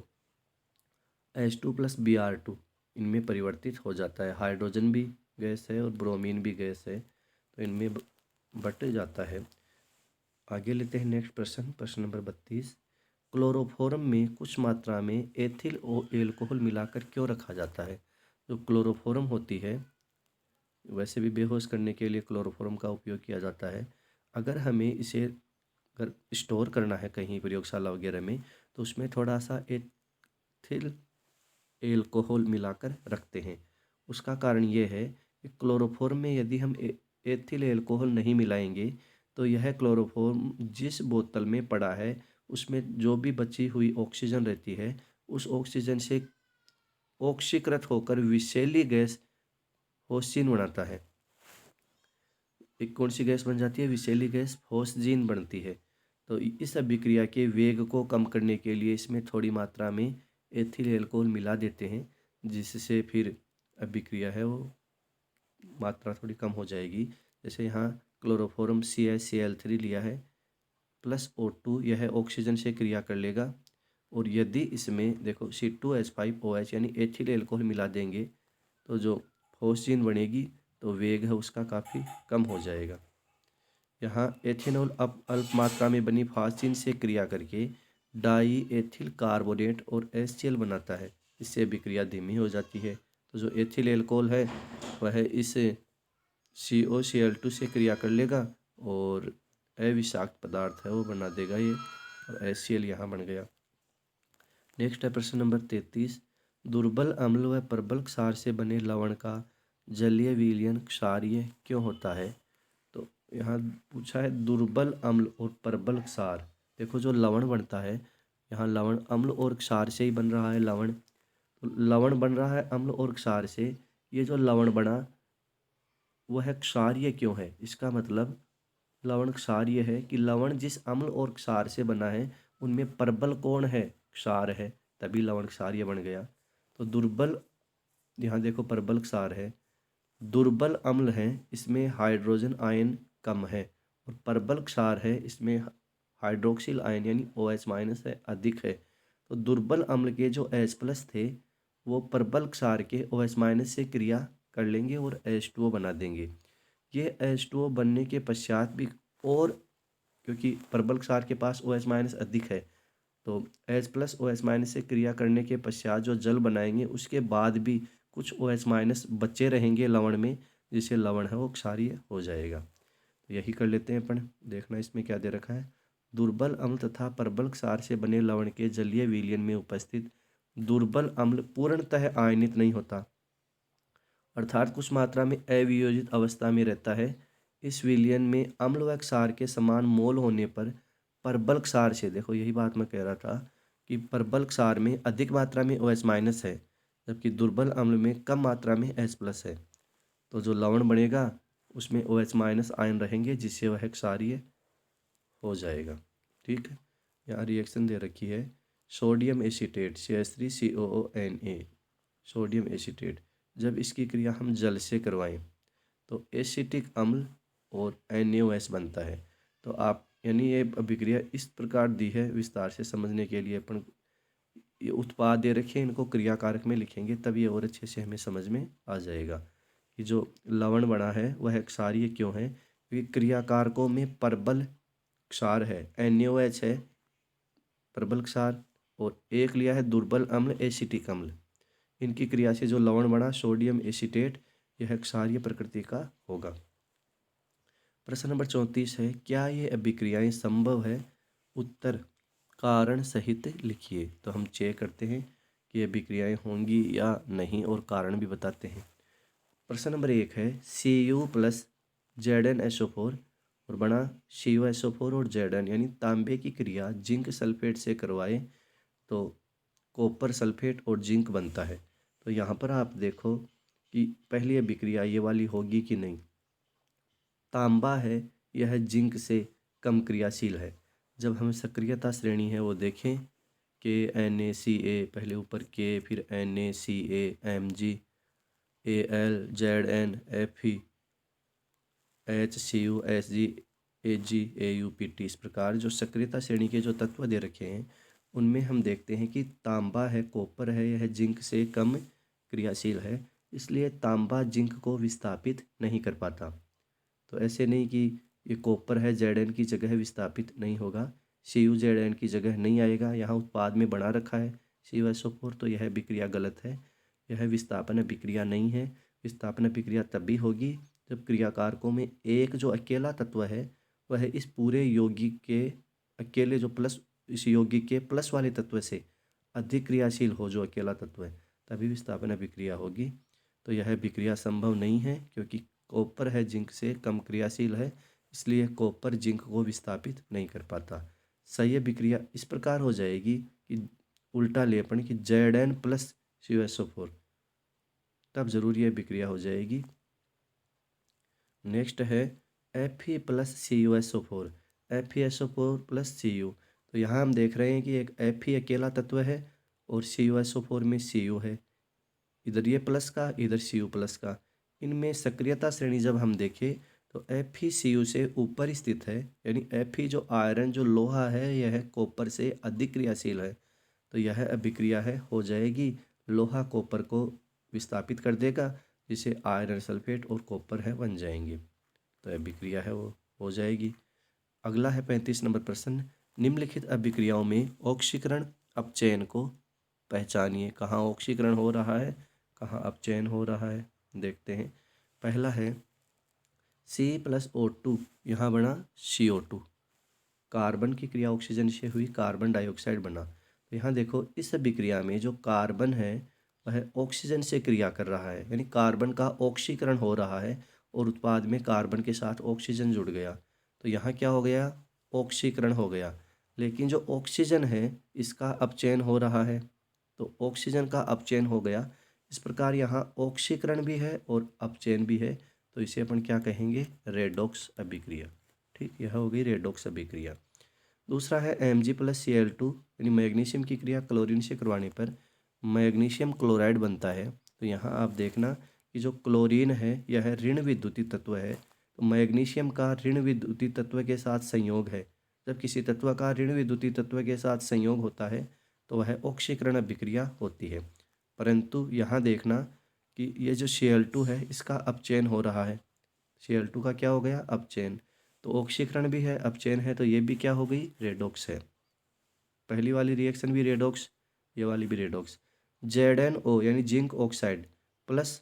H2+Br2 इनमें परिवर्तित हो जाता है। हाइड्रोजन भी गैस है और ब्रोमीन भी गैस है, तो इनमें बट जाता है। आगे लेते हैं नेक्स्ट प्रश्न, प्रश्न नंबर 32। क्लोरोफॉर्म में कुछ मात्रा में एथिल और एल्कोहल मिलाकर क्यों रखा जाता है। जो क्लोरोफॉर्म होती है, वैसे भी बेहोश करने के लिए क्लोरोफॉर्म का उपयोग किया जाता है। अगर हमें इसे अगर स्टोर करना है कहीं प्रयोगशाला वगैरह में तो उसमें थोड़ा सा एथिल एल्कोहल मिलाकर रखते हैं। उसका कारण ये है कि क्लोरोफॉर्म में यदि हम एथिल एल्कोहल नहीं मिलाएंगे तो यह क्लोरोफॉर्म जिस बोतल में पड़ा है उसमें जो भी बची हुई ऑक्सीजन रहती है उस ऑक्सीजन से ऑक्सीकृत होकर विषैली गैस फोस्जीन बनाता है। एक कौन सी गैस बन जाती है, विषैली गैस फोस्जीन बनती है। तो इस अभिक्रिया के वेग को कम करने के लिए इसमें थोड़ी मात्रा में एथिल एल्कोहल मिला देते हैं, जिससे फिर अभिक्रिया है वो मात्रा थोड़ी कम हो जाएगी। जैसे यहाँ क्लोरोफॉर्म CaCl3 लिया है +O2, यह ऑक्सीजन से क्रिया कर लेगा। और यदि इसमें देखो C2H5OH यानी एथिल एल्कोहल मिला देंगे तो जो फोस्जीन बनेगी तो वेग है उसका काफ़ी कम हो जाएगा। यहाँ एथेनॉल अल्प मात्रा में बनी फास्फीन से क्रिया करके डाई एथिल कार्बोनेट और HCl बनाता है, इससे अभिक्रिया धीमी हो जाती है। तो जो एथिल एल्कोहल है वह इस COCl2 से क्रिया कर लेगा और अविषाक्त पदार्थ है वो बना देगा ये, और HCl यहाँ बन गया। नेक्स्ट है प्रश्न नंबर 33। दुर्बल अम्ल व प्रबल क्षार से बने लवण का जलीय विलयन क्षारीय क्यों होता है। तो यहाँ पूछा है दुर्बल अम्ल और प्रबल क्षार। देखो जो लवण बनता है, यहाँ लवण अम्ल और क्षार से ही बन रहा है लवण। तो लवण बन रहा है अम्ल और क्षार से, ये जो लवण बना वह क्षारीय क्यों है। इसका मतलब लवण क्षारीय है कि लवण जिस अम्ल और क्षार से बना है उनमें प्रबल कौन है, क्षार है, तभी लवण क्षारीय बन गया। तो दुर्बल, यहाँ देखो प्रबल क्षार है, दुर्बल अम्ल है इसमें हाइड्रोजन आयन कम है, और प्रबल क्षार है इसमें हाइड्रोक्सिल आयन यानी OH- है, अधिक है। तो दुर्बल अम्ल के जो H+ थे वो प्रबल क्षार के OH- से क्रिया कर लेंगे और H2O बना देंगे। ये H2O बनने के पश्चात भी, और क्योंकि प्रबल क्षार के पास OH- अधिक है तो H+ OH- से क्रिया करने के पश्चात जो जल बनाएंगे उसके बाद भी कुछ OH- बचे रहेंगे लवण में, जिससे लवण है वो क्षारीय हो जाएगा। तो यही कर लेते हैं अपन। देखना इसमें क्या दे रखा है, दुर्बल अम्ल तथा प्रबल क्षार से बने लवण के जलीय विलयन में उपस्थित दुर्बल अम्ल पूर्णतः आयनित नहीं होता, अर्थात कुछ मात्रा में अवियोजित अवस्था में रहता है। इस विलयन में अम्ल व क्षार के समान मोल होने पर प्रबल क्षार से, देखो यही बात मैं कह रहा था कि प्रबल क्षार में अधिक मात्रा में OH माइनस है, जबकि दुर्बल अम्ल में कम मात्रा में H प्लस है। तो जो लवण बनेगा उसमें OH माइनस आयन रहेंगे, जिससे वह क्षारीय हो जाएगा। ठीक है, यहाँ रिएक्शन दे रखी है, sodium acetate CH3COONA, sodium acetate. जब इसकी क्रिया हम जल से करवाएं तो एसिटिक अम्ल और NaOH बनता है। तो आप यानी ये अभिक्रिया इस प्रकार दी है, विस्तार से समझने के लिए अपन ये उत्पाद दे रखे हैं, इनको क्रियाकारक में लिखेंगे तब ये और अच्छे से हमें समझ में आ जाएगा कि जो लवण बना है वह क्षारीय क्यों है। क्योंकि क्रियाकारकों में प्रबल क्षार है, NaOH है प्रबल क्षार, और एक लिया है दुर्बल अम्ल एसिटिक अम्ल। इनकी क्रिया से जो लवण बना सोडियम एसीटेट, यह क्षारीय प्रकृति का होगा। प्रश्न नंबर 34 है, क्या ये अभिक्रियाएं संभव है? उत्तर कारण सहित लिखिए। तो हम चेक करते हैं कि ये अभिक्रियाएं होंगी या नहीं और कारण भी बताते हैं। प्रश्न नंबर 1 है, Cu प्लस ZnSO4 और बना CuSO4 और Zn यानी तांबे की क्रिया जिंक सल्फेट से करवाए तो कॉपर सल्फेट और जिंक बनता है। तो यहाँ पर आप देखो कि पहली अभिक्रिया ये वाली होगी कि नहीं। तांबा है, यह जिंक से कम क्रियाशील है। जब हम सक्रियता श्रेणी है वो देखें कि NaCa, पहले ऊपर K फिर NaCa Mg Al Zn Fe HCu Sg Ag AuPt। इस प्रकार जो सक्रियता श्रेणी के जो तत्व दे रखे हैं उनमें हम देखते हैं कि तांबा है, कॉपर है, यह जिंक से कम क्रियाशील है, इसलिए तांबा जिंक को विस्थापित नहीं कर पाता। तो ऐसे नहीं कि ये कॉपर है Zn की जगह विस्थापित नहीं होगा, Cu Zn की जगह नहीं आएगा, यहाँ उत्पाद में बना रखा है CuSO4, तो यह अभिक्रिया गलत है। यह विस्थापन अभिक्रिया नहीं है। विस्थापन अभिक्रिया तभी होगी जब क्रियाकारकों में एक जो अकेला तत्व है वह इस पूरे यौगिक के अकेले जो प्लस इस यौगिक के प्लस वाले तत्व से अधिक क्रियाशील हो, जो अकेला तत्व है, तभी विस्थापन अभिक्रिया होगी। तो यह अभिक्रिया संभव नहीं है क्योंकि कॉपर है जिंक से कम क्रियाशील है, इसलिए कॉपर जिंक को विस्थापित नहीं कर पाता। सही अभिक्रिया इस प्रकार हो जाएगी कि उल्टा लेपन की Zn प्लस CuSO4, तब जरूर ये अभिक्रिया हो जाएगी। नेक्स्ट है Fe plus CuSO4, FeSO4 plus Cu। तो यहाँ हम देख रहे हैं कि एक Fe अकेला तत्व है और CuSO4 में Cu है, इधर ये प्लस का इधर Cu प्लस का। इनमें सक्रियता श्रेणी जब हम देखें तो FeCu से ऊपर स्थित है, यानी Fe जो आयरन जो लोहा है यह कॉपर से अधिक क्रियाशील है। तो यह अभिक्रिया है हो जाएगी, लोहा कॉपर को विस्थापित कर देगा, जिसे आयरन सल्फेट और कॉपर है बन जाएंगे। तो अभिक्रिया है वो हो जाएगी। अगला है 35 नंबर प्रश्न, निम्नलिखित अभिक्रियाओं में ऑक्सीकरण अपचयन को पहचानिए। कहाँ ऑक्सीकरण हो रहा है, कहाँ अपचयन हो रहा है, देखते हैं। पहला है C+O2, यहाँ बना CO2, कार्बन की क्रिया ऑक्सीजन से हुई, कार्बन डाइऑक्साइड बना। तो यहाँ देखो इस अभिक्रिया में जो कार्बन है वह ऑक्सीजन से क्रिया कर रहा है, यानी कार्बन का ऑक्सीकरण हो रहा है और उत्पाद में कार्बन के साथ ऑक्सीजन जुड़ गया। तो यहाँ क्या हो गया, ऑक्सीकरण हो गया। लेकिन जो ऑक्सीजन है इसका अपचयन हो रहा है, तो ऑक्सीजन का अपचयन हो गया। इस प्रकार यहाँ ऑक्सीकरण भी है और अपचयन भी है, तो इसे अपन क्या कहेंगे, रेडॉक्स अभिक्रिया। ठीक, यह हो गई रेडॉक्स अभिक्रिया। दूसरा है Mg प्लस Cl2, यानी मैग्नीशियम की क्रिया क्लोरीन से करवाने पर मैग्नीशियम क्लोराइड बनता है। तो यहाँ आप देखना कि जो क्लोरीन है यह ऋण विद्युती तत्व है, तो मैग्नीशियम का ऋण विद्युती तत्व के साथ संयोग है। जब किसी तत्व का ऋण विद्युती तत्व के साथ संयोग होता है तो वह ऑक्सीकरण अभिक्रिया होती है। परंतु यहाँ देखना कि ये जो Cl2 है इसका अपचयन हो रहा है, Cl2 का क्या हो गया, अपचयन। तो ऑक्सीकरण भी है, अपचयन है, तो ये भी क्या हो गई, रेडॉक्स है। पहली वाली रिएक्शन भी रेडॉक्स, ये वाली भी रेडॉक्स। ZnO यानी जिंक ऑक्साइड प्लस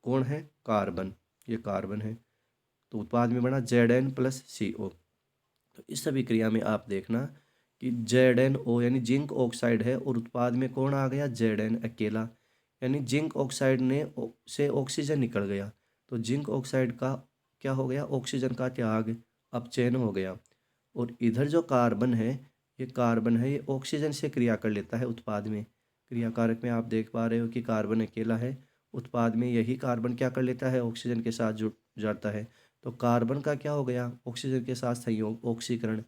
कौन है, कार्बन, ये कार्बन है, तो उत्पाद में बना Zn प्लस CO। तो इस अभिक्रिया में आप देखना कि ZnO यानी जिंक ऑक्साइड है और उत्पाद में कौन आ गया, Zn अकेला, यानी जिंक ऑक्साइड ने से ऑक्सीजन निकल गया, तो जिंक ऑक्साइड का क्या हो गया, ऑक्सीजन का त्याग, अपचयन हो गया। और इधर जो कार्बन है ये कार्बन है, ये ऑक्सीजन से क्रिया कर लेता है उत्पाद में। क्रिया कारक में आप देख पा रहे हो कि कार्बन अकेला है, उत्पाद में यही कार्बन क्या कर लेता है, ऑक्सीजन के साथ जुड़ जाता है। तो कार्बन का क्या हो गया, ऑक्सीजन के साथ संयोग, ऑक्सीकरण।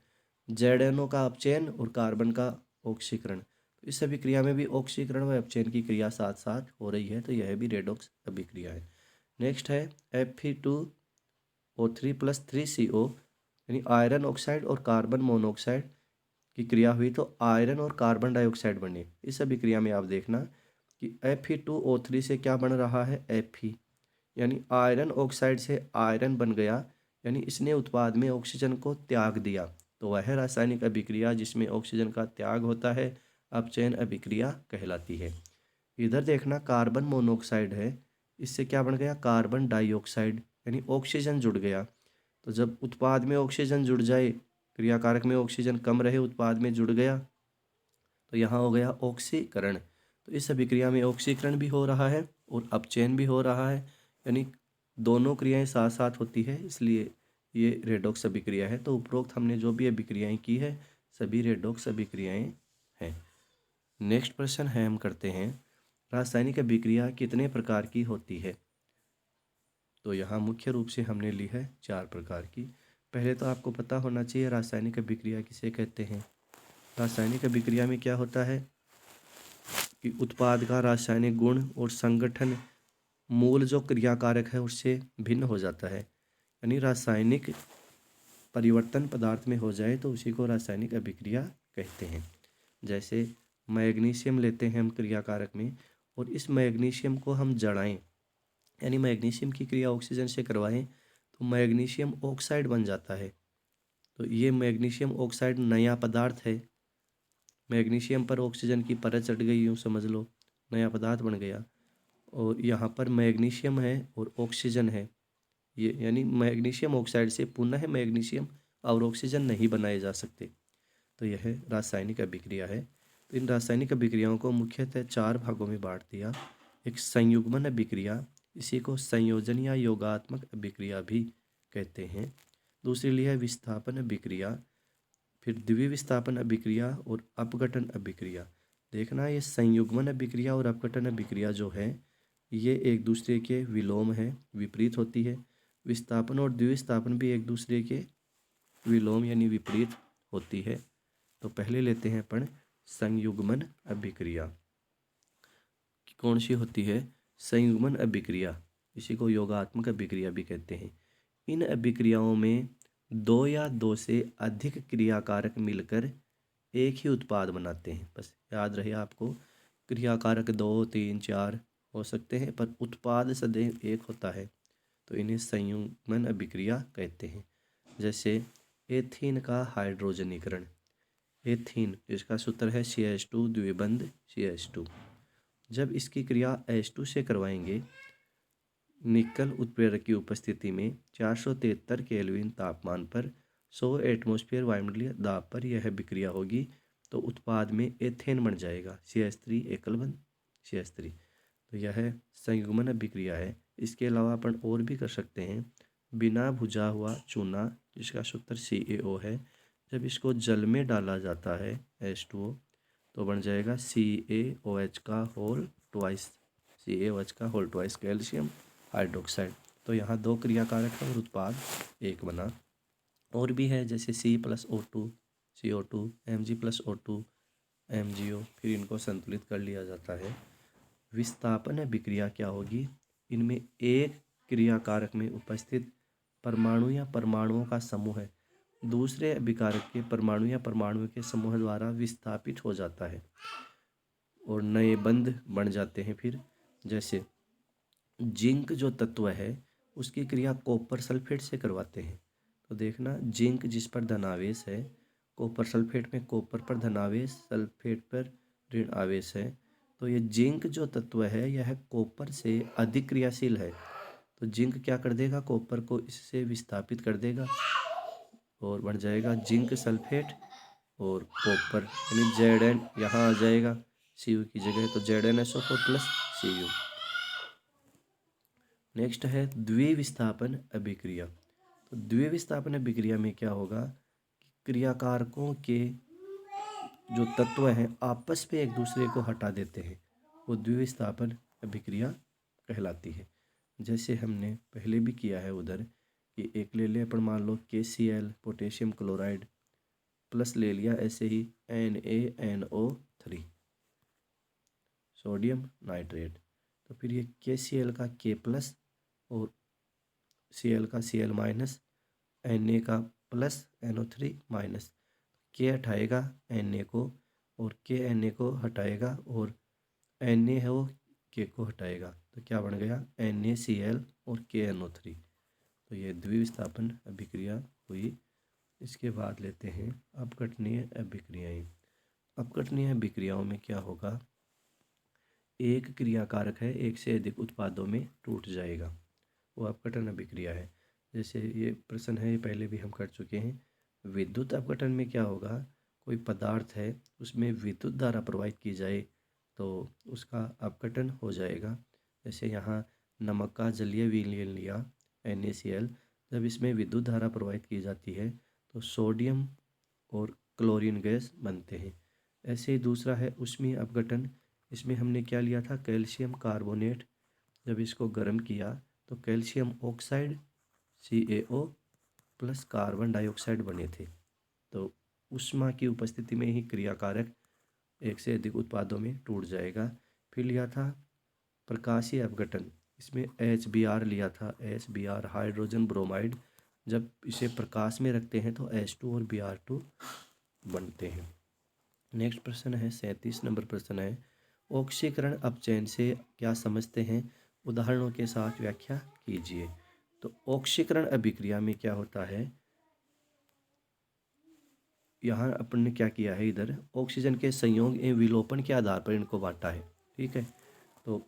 ZNO का अपचयन और कार्बन का ऑक्सीकरण। तो इस अभिक्रिया में भी ऑक्सीकरण व अपचयन की क्रिया साथ साथ हो रही है, तो यह भी रेडॉक्स अभिक्रिया है। नेक्स्ट है Fe2O3 + 3CO, यानी आयरन ऑक्साइड और कार्बन मोनोऑक्साइड की क्रिया हुई तो आयरन और कार्बन डाइऑक्साइड बने। इस अभिक्रिया में आप देखना कि Fe2O3 से क्या बन रहा है, Fe, यानी आयरन ऑक्साइड से आयरन बन गया, यानी इसने उत्पाद में ऑक्सीजन को त्याग दिया। तो वह रासायनिक अभिक्रिया जिसमें ऑक्सीजन का त्याग होता है अपचयन अभिक्रिया कहलाती है। इधर देखना कार्बन मोनोऑक्साइड है, इससे क्या बन गया, कार्बन डाइऑक्साइड, यानी ऑक्सीजन जुड़ गया। तो जब उत्पाद में ऑक्सीजन जुड़ जाए, क्रिया कारक में ऑक्सीजन कम रहे, उत्पाद में जुड़ गया, तो यहाँ हो गया ऑक्सीकरण। तो इस अभिक्रिया में ऑक्सीकरण भी हो रहा है और अपचयन भी हो रहा है, यानी दोनों क्रियाएं साथ साथ होती है, इसलिए ये रेडॉक्स अभिक्रिया है। तो उपरोक्त हमने जो भी अभिक्रियाएं की है सभी रेडॉक्स अभिक्रियाएं हैं। नेक्स्ट प्रश्न है, हम करते हैं रासायनिक अभिक्रिया कितने प्रकार की होती है। तो यहाँ मुख्य रूप से हमने ली है 4 प्रकार की। पहले तो आपको पता होना चाहिए रासायनिक अभिक्रिया किसे कहते हैं। रासायनिक अभिक्रिया में क्या होता है कि उत्पाद का रासायनिक गुण और संगठन मूल जो क्रिया कारक है उससे भिन्न हो जाता है, यानी रासायनिक परिवर्तन पदार्थ में हो जाए तो उसी को रासायनिक अभिक्रिया कहते हैं। जैसे मैग्नीशियम लेते हैं हम क्रिया कारक में, और इस मैग्नीशियम को हम जलाएं, यानी मैग्नीशियम की क्रिया ऑक्सीजन से करवाएं तो मैग्नीशियम ऑक्साइड बन जाता है। तो ये मैग्नीशियम ऑक्साइड नया पदार्थ है, मैग्नीशियम पर ऑक्सीजन की परत चढ़ गई, यूँ समझ लो, नया पदार्थ बन गया। और यहाँ पर मैग्नीशियम है और ऑक्सीजन है, ये यानी मैग्नीशियम ऑक्साइड से पुनः मैग्नीशियम और ऑक्सीजन नहीं बनाए जा सकते। तो यह रासायनिक अभिक्रिया है। तो इन रासायनिक अभिक्रियाओं को मुख्यतः 4 भागों में बांट दिया। एक संयुग्मन अभिक्रिया, इसी को संयोजन या योगात्मक अभिक्रिया भी कहते हैं। दूसरी ली है विस्थापन अभिक्रिया, फिर द्विविस्थापन अभिक्रिया और अपघटन अभिक्रिया। देखना ये संयुग्मन अभिक्रिया और अपघटन अभिक्रिया जो है ये एक दूसरे के विलोम है, विपरीत होती है। विस्थापन और द्विविस्थापन भी एक दूसरे के विलोम यानी विपरीत होती है। तो पहले लेते हैं अपन संयुग्मन अभिक्रिया। कौन सी होती है, संयुग्मन अभिक्रिया, इसी को योगात्मक अभिक्रिया भी कहते हैं। इन अभिक्रियाओं में 2 या 2 से अधिक क्रियाकारक मिलकर एक ही उत्पाद बनाते हैं। बस याद रहे आपको, क्रियाकारक 2, 3, 4 हो सकते हैं पर उत्पाद सदैव एक होता है, तो इन्हें संयुग्मन अभिक्रिया कहते हैं। जैसे एथीन का हाइड्रोजनीकरण, एथीन इसका सूत्र है CH2 द्विबंध CH2। जब इसकी क्रिया H2 से करवाएंगे निकल उत्प्रेरक की उपस्थिति में 473 केल्विन तापमान पर 100 एटमॉस्फेयर वायुमंडलीय दाब पर यह अभिक्रिया होगी, तो उत्पाद में एथेन बन जाएगा, CH3 एकल बंध CH3। तो यह संयुग्मन अभिक्रिया है। इसके अलावा अपन और भी कर सकते हैं, बिना भुजा हुआ चूना जिसका सूत्र CaO है, जब इसको जल में डाला जाता है H2O तो बन जाएगा CaOH का होल ट्वाइस, CaOH का होल ट्वाइस कैल्शियम हाइड्रोक्साइड। तो यहाँ 2 क्रियाकारक है और उत्पाद एक बना। और भी है जैसे C+O2 CO2, Mg+O2 MgO, फिर इनको संतुलित कर लिया जाता है। विस्थापन अभिक्रिया क्या होगी, इनमें एक क्रियाकारक में उपस्थित परमाणु या परमाणुओं का समूह है दूसरे अभिकारक के परमाणु या परमाणुओं के समूह द्वारा विस्थापित हो जाता है और नए बंध बन जाते हैं। फिर जैसे जिंक जो तत्व है उसकी क्रिया कॉपर सल्फेट से करवाते हैं। तो देखना जिंक जिस पर धनावेश है, कॉपर सल्फेट में कॉपर पर धनावेश, सल्फेट पर ऋण आवेश है, तो ये जिंक जो तत्व है यह कॉपर से अधिक क्रियाशील है। तो जिंक क्या कर देगा, कॉपर को इससे विस्थापित कर देगा और बन जाएगा जिंक सल्फेट और कॉपर, यानी Zn यहाँ आ जाएगा Cu की जगह, तो ZnSO4 प्लस Cu। नेक्स्ट है द्विविस्थापन अभिक्रिया। तो द्विविस्थापन अभिक्रिया में क्या होगा कि क्रियाकारकों के जो तत्व हैं आपस में एक दूसरे को हटा देते हैं, वो द्विविस्थापन अभिक्रिया कहलाती है। जैसे हमने पहले भी किया है उधर कि एक ले ले अपन, मान लो KCl पोटेशियम क्लोराइड प्लस ले लिया ऐसे ही NaNO3 सोडियम नाइट्रेट। तो फिर ये KCl का K प्लस और Cl का Cl माइनस, Na का plus NO3 minus, K हटाएगा Na को और Na को हटाएगा और Na है वो K को हटाएगा, तो क्या बन गया NaCl और KNO3। तो ये द्विविस्थापन अभिक्रिया हुई। इसके बाद लेते हैं अपघटनीय अभिक्रियाएं। अपघटनीय अभिक्रियाओं में क्या होगा, एक क्रियाकारक है एक से अधिक उत्पादों में टूट जाएगा, वो अपघटन अभिक्रिया है। जैसे ये प्रश्न है, ये पहले भी हम कर चुके हैं। विद्युत अपघटन में क्या होगा, कोई पदार्थ है उसमें विद्युत धारा प्रवाहित की जाए तो उसका अपघटन हो जाएगा। जैसे यहाँ नमक का जलीय विलयन लिया NaCl, जब इसमें विद्युत धारा प्रवाहित की जाती है तो सोडियम और क्लोरीन गैस बनते हैं। ऐसे ही दूसरा है ऊष्मीय अपघटन। इसमें हमने क्या लिया था, कैल्शियम कार्बोनेट, जब इसको गर्म किया तो calcium oxide CaO plus carbon dioxide बने थे। तो ऊष्मा की उपस्थिति में ही क्रियाकारक एक से अधिक उत्पादों में टूट जाएगा। फिर लिया था प्रकाशीय अपघटन, इसमें HBr लिया था, HBr हाइड्रोजन ब्रोमाइड, जब इसे प्रकाश में रखते हैं तो H2 और Br2 बनते हैं। नेक्स्ट प्रश्न है 37 नंबर प्रश्न है, ऑक्सीकरण अपचयन से क्या समझते हैं, उदाहरणों के साथ व्याख्या कीजिए। तो ऑक्सीकरण अभिक्रिया में क्या होता है, यहाँ अपन ने क्या किया है, इधर ऑक्सीजन के संयोग एवं विलोपन के आधार पर इनको बांटा है। ठीक है, तो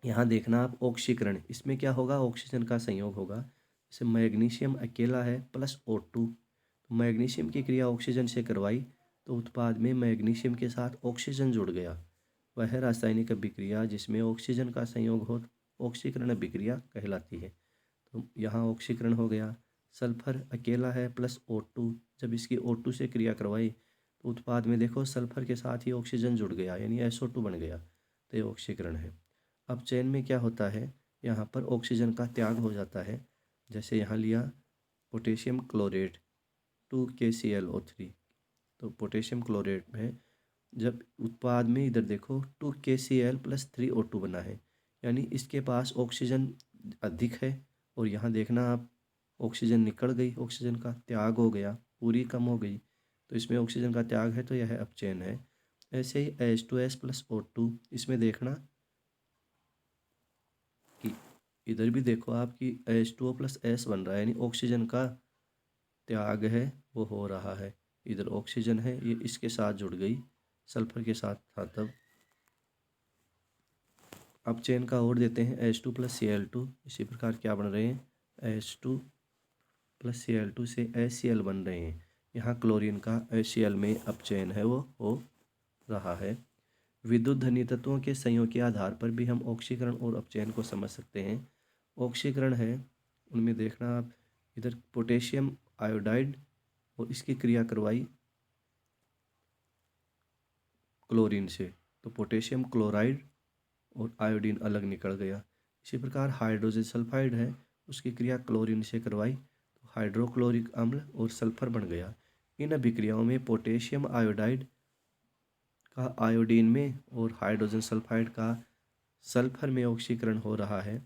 यहाँ देखना आप ऑक्सीकरण, इसमें क्या होगा, ऑक्सीजन का संयोग होगा। जैसे मैग्नीशियम अकेला है प्लस O2, तो मैग्नीशियम की क्रिया ऑक्सीजन से करवाई तो उत्पाद में मैग्नीशियम के साथ ऑक्सीजन जुड़ गया। वह रासायनिक अभिक्रिया जिसमें ऑक्सीजन का संयोग हो ऑक्सीकरण अभिक्रिया कहलाती है। तो यहाँ ऑक्सीकरण हो गया। सल्फर अकेला है प्लस O2, जब इसकी O2 से क्रिया करवाई तो उत्पाद में देखो सल्फर के साथ ही ऑक्सीजन जुड़ गया, यानी SO2 बन गया, तो ये ऑक्सीकरण है। अपचयन में क्या होता है, यहाँ पर ऑक्सीजन का त्याग हो जाता है। जैसे यहाँ लिया पोटेशियम क्लोरेट 2KClO3, तो पोटेशियम क्लोरेट में जब उत्पाद में इधर देखो 2KCl प्लस 3O2 बना है, यानी इसके पास ऑक्सीजन अधिक है और यहाँ देखना आप ऑक्सीजन निकल गई, ऑक्सीजन का त्याग हो गया, पूरी कम हो गई, तो इसमें ऑक्सीजन का त्याग है तो यह अपचयन है। ऐसे ही H2S प्लस O2, इसमें देखना कि इधर भी देखो आपकी H2O प्लस S बन रहा है, यानी ऑक्सीजन का त्याग है वो हो रहा है। इधर ऑक्सीजन है ये इसके साथ जुड़ गई, सल्फर के साथ था तब। अपचयन का और देते हैं H2 प्लस Cl2, इसी प्रकार क्या बन रहे हैं, H2 प्लस Cl2 से HCl बन रहे हैं। यहाँ क्लोरीन का HCl में अपचयन है वो हो रहा है। विद्युत धनी तत्वों के संयोग के आधार पर भी हम ऑक्सीकरण और अपचयन को समझ सकते हैं। ऑक्सीकरण है उनमें देखना आप, इधर पोटेशियम आयोडाइड और इसकी क्रिया करवाई क्लोरीन से, तो पोटेशियम क्लोराइड और आयोडीन अलग निकल गया। इसी प्रकार हाइड्रोजन सल्फाइड है, उसकी क्रिया क्लोरीन से करवाई तो हाइड्रोक्लोरिक अम्ल और सल्फर बन गया। इन अभिक्रियाओं में पोटेशियम आयोडाइड का आयोडीन में और हाइड्रोजन सल्फाइड का सल्फर में ऑक्सीकरण हो रहा है।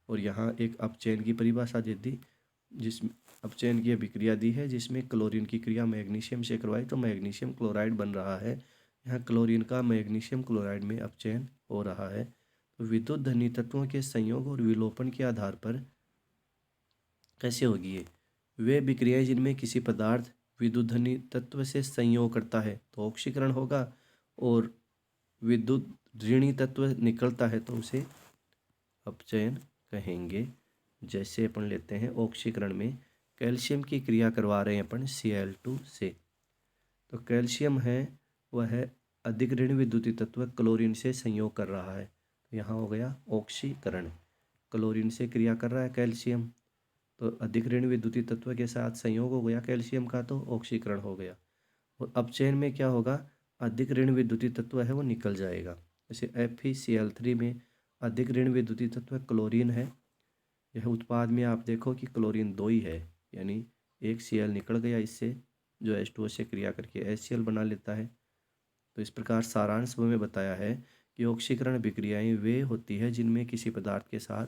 और यहाँ एक अपचयन की परिभाषा दे दी, जिसमें अपचयन की अभिक्रिया दी है जिसमें क्लोरीन की क्रिया मैग्नीशियम से करवाई तो मैग्नीशियम क्लोराइड बन रहा है। यहाँ क्लोरीन का मैग्नीशियम क्लोराइड में अपचयन हो रहा है। तो विद्युत धनी तत्वों के संयोग और विलोपन के आधार पर कैसे होगी ये, वे अभिक्रियाएं जिनमें किसी पदार्थ विद्युत धनी तत्व से संयोग करता है तो ऑक्सीकरण होगा, और विद्युत ऋणी तत्व निकलता है तो उसे अपचयन कहेंगे। जैसे अपन लेते हैं ऑक्सीकरण में कैल्शियम की क्रिया करवा रहे हैं अपन Cl2 से, तो कैल्शियम है वह है अधिक ऋण विद्युतीय तत्व क्लोरीन से संयोग कर रहा है, तो यहाँ हो गया ऑक्सीकरण। क्लोरीन से क्रिया कर रहा है कैल्शियम, तो अधिक ऋण विद्युतीय तत्व के साथ संयोग हो गया कैल्शियम का, तो ऑक्सीकरण हो गया। और अपचयन में क्या होगा, अधिक ऋण विद्युतीय तत्व है वो निकल जाएगा। जैसे FeCl3 में अधिक ऋण विद्युतीय तत्व क्लोरीन है। यह उत्पाद में आप देखो कि क्लोरीन 2 ही है, यानी एक Cl निकल गया इससे, जो H2O से क्रिया करके HCl बना लेता है। तो इस प्रकार सारांश में बताया है कि ऑक्सीकरण विक्रियाएं वे होती है जिनमें किसी पदार्थ के साथ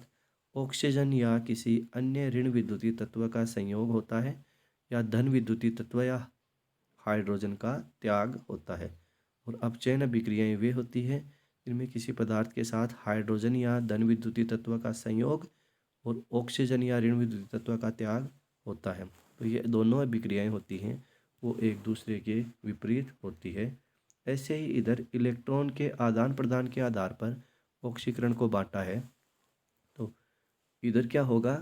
ऑक्सीजन या किसी अन्य ऋण विद्युतीय तत्व का संयोग होता है, या धन विद्युतीय तत्व या हाइड्रोजन का त्याग होता है। और अपचयन अभिक्रियाएं वे होती है जिनमें किसी पदार्थ के साथ हाइड्रोजन या धन विद्युतीय तत्व का संयोग और ऑक्सीजन या ऋण विद्युतीय तत्व का त्याग होता है। तो ये दोनों अभिक्रियाएं होती हैं वो एक दूसरे के विपरीत होती है। ऐसे ही इधर इलेक्ट्रॉन के आदान प्रदान के आधार पर ऑक्सीकरण को बांटा है। तो इधर क्या होगा,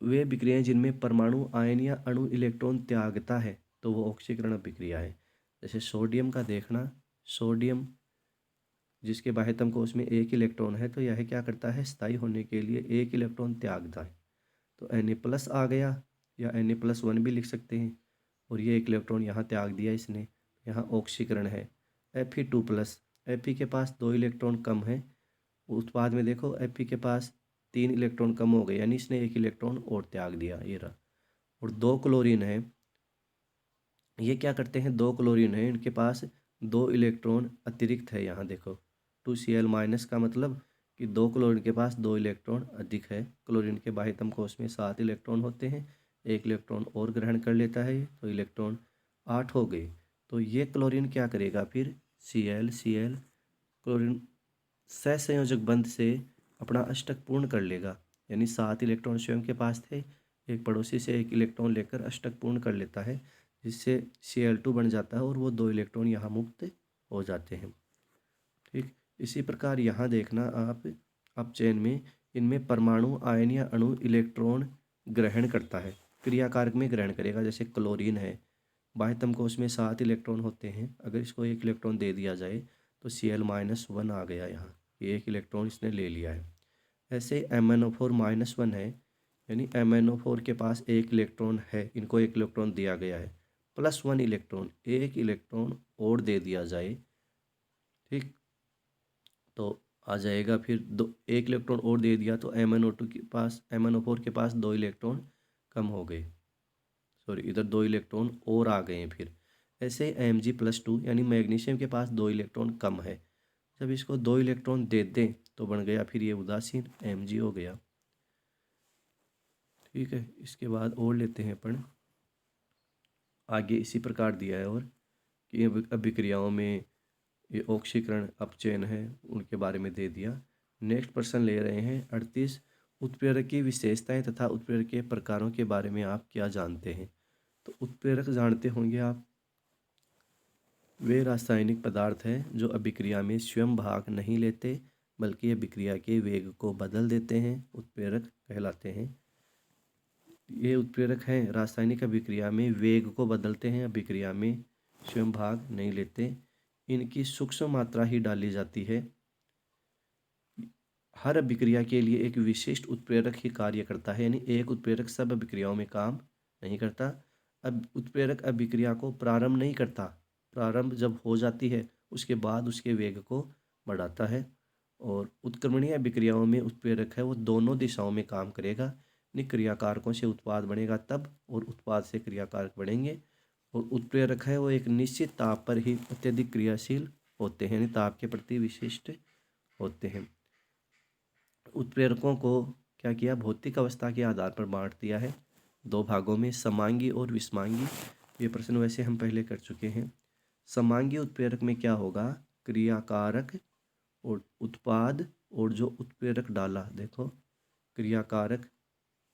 वे अभिक्रियाएं जिनमें परमाणु आयन या अणु इलेक्ट्रॉन त्यागता है तो वो ऑक्सीकरण अभिक्रिया है। जैसे सोडियम का देखना, सोडियम जिसके बाह्यतम कोश में एक इलेक्ट्रॉन है तो यह क्या करता है, स्थायी होने के लिए एक इलेक्ट्रॉन त्यागता है। तो Na+ आ गया, या Na+1 भी लिख सकते हैं, और ये एक इलेक्ट्रॉन यहाँ त्याग दिया इसने, यहाँ ऑक्सीकरण है। Fe2+, Fe के पास 2 इलेक्ट्रॉन कम है। उत्पाद में देखो Fe के पास 3 इलेक्ट्रॉन कम हो गए, यानी इसने एक इलेक्ट्रॉन और त्याग दिया, ये रहा। और 2 क्लोरीन है, ये क्या करते हैं, 2 क्लोरीन है, इनके पास 2 इलेक्ट्रॉन अतिरिक्त है। यहाँ देखो 2Cl- का मतलब कि 2 क्लोरीन के पास 2 इलेक्ट्रॉन अधिक है। क्लोरीन के बाह्यतम कोश में 7 इलेक्ट्रॉन होते हैं, एक इलेक्ट्रॉन और ग्रहण कर लेता है तो इलेक्ट्रॉन 8 हो गए। तो ये क्लोरीन क्या करेगा फिर, Cl क्लोरीन सहसंयोजक बंध से अपना अष्टक पूर्ण कर लेगा, यानी 7 इलेक्ट्रॉन स्वयं के पास थे, एक पड़ोसी से एक इलेक्ट्रॉन लेकर अष्टक पूर्ण कर लेता है, जिससे Cl2 बन जाता है और वो 2 इलेक्ट्रॉन यहाँ मुक्त हो जाते हैं। ठीक, इसी प्रकार यहाँ देखना आप अपचयन में इनमें परमाणु आयन या अणु इलेक्ट्रॉन ग्रहण करता है, क्रियाकारक में ग्रहण करेगा। जैसे क्लोरीन है, बाह्यतम कोश में 7 इलेक्ट्रॉन होते हैं, अगर इसको एक इलेक्ट्रॉन दे दिया जाए तो Cl-1 आ गया, यहाँ ये एक इलेक्ट्रॉन इसने ले लिया है। ऐसे MnO4-1 है, यानी MnO4 के पास एक इलेक्ट्रॉन है, इनको एक इलेक्ट्रॉन दिया गया है, +1 इलेक्ट्रॉन, एक इलेक्ट्रॉन और दे दिया जाए, ठीक, तो आ जाएगा फिर एक इलेक्ट्रॉन और दे दिया तो MnO4 के पास 2 इलेक्ट्रॉन कम हो गए, सॉरी इधर 2 इलेक्ट्रॉन और आ गए हैं फिर। ऐसे Mg+2 यानी मैग्नीशियम के पास 2 इलेक्ट्रॉन कम है, जब इसको 2 इलेक्ट्रॉन दे दें तो बन गया फिर ये उदासीन Mg हो गया। ठीक है, इसके बाद और लेते हैं अपन आगे, इसी प्रकार दिया है और कि अभिक्रियाओं में ये ऑक्सीकरण अपचयन है उनके बारे में दे दिया। नेक्स्ट प्रश्न ले रहे हैं 38, उत्प्रेरक की विशेषताएं तथा उत्प्रेरक के प्रकारों के बारे में आप क्या जानते हैं। तो उत्प्रेरक जानते होंगे आप, वे रासायनिक पदार्थ हैं जो अभिक्रिया में स्वयं भाग नहीं लेते बल्कि अभिक्रिया के वेग को बदल देते हैं, उत्प्रेरक कहलाते हैं। ये उत्प्रेरक हैं रासायनिक अभिक्रिया में वेग को बदलते हैं, अभिक्रिया में स्वयं भाग नहीं लेते। इनकी सूक्ष्म मात्रा ही डाली जाती है। हर अभिक्रिया के लिए एक विशिष्ट उत्प्रेरक ही कार्य करता है, यानी एक उत्प्रेरक सब अभिक्रियाओं में काम नहीं करता। अब उत्प्रेरक अभिक्रिया को प्रारंभ नहीं करता, प्रारंभ जब हो जाती है उसके बाद उसके वेग को बढ़ाता है। और उत्क्रमणीय अभिक्रियाओं में उत्प्रेरक है वो दोनों दिशाओं में काम करेगा, यानी क्रियाकारकों से उत्पाद बनेगा तब, और उत्पाद से क्रियाकारक बनेंगे। और उत्प्रेरक है वो एक निश्चित ताप पर ही अत्यधिक क्रियाशील होते हैं, यानी ताप के प्रति विशिष्ट होते हैं। उत्प्रेरकों को क्या किया, भौतिक अवस्था के आधार पर बांट दिया है 2 भागों में, समांगी और विषमांगी। ये प्रश्न वैसे हम पहले कर चुके हैं। समांगी उत्प्रेरक में क्या होगा, क्रियाकारक और उत्पाद और जो उत्प्रेरक डाला, देखो क्रियाकारक,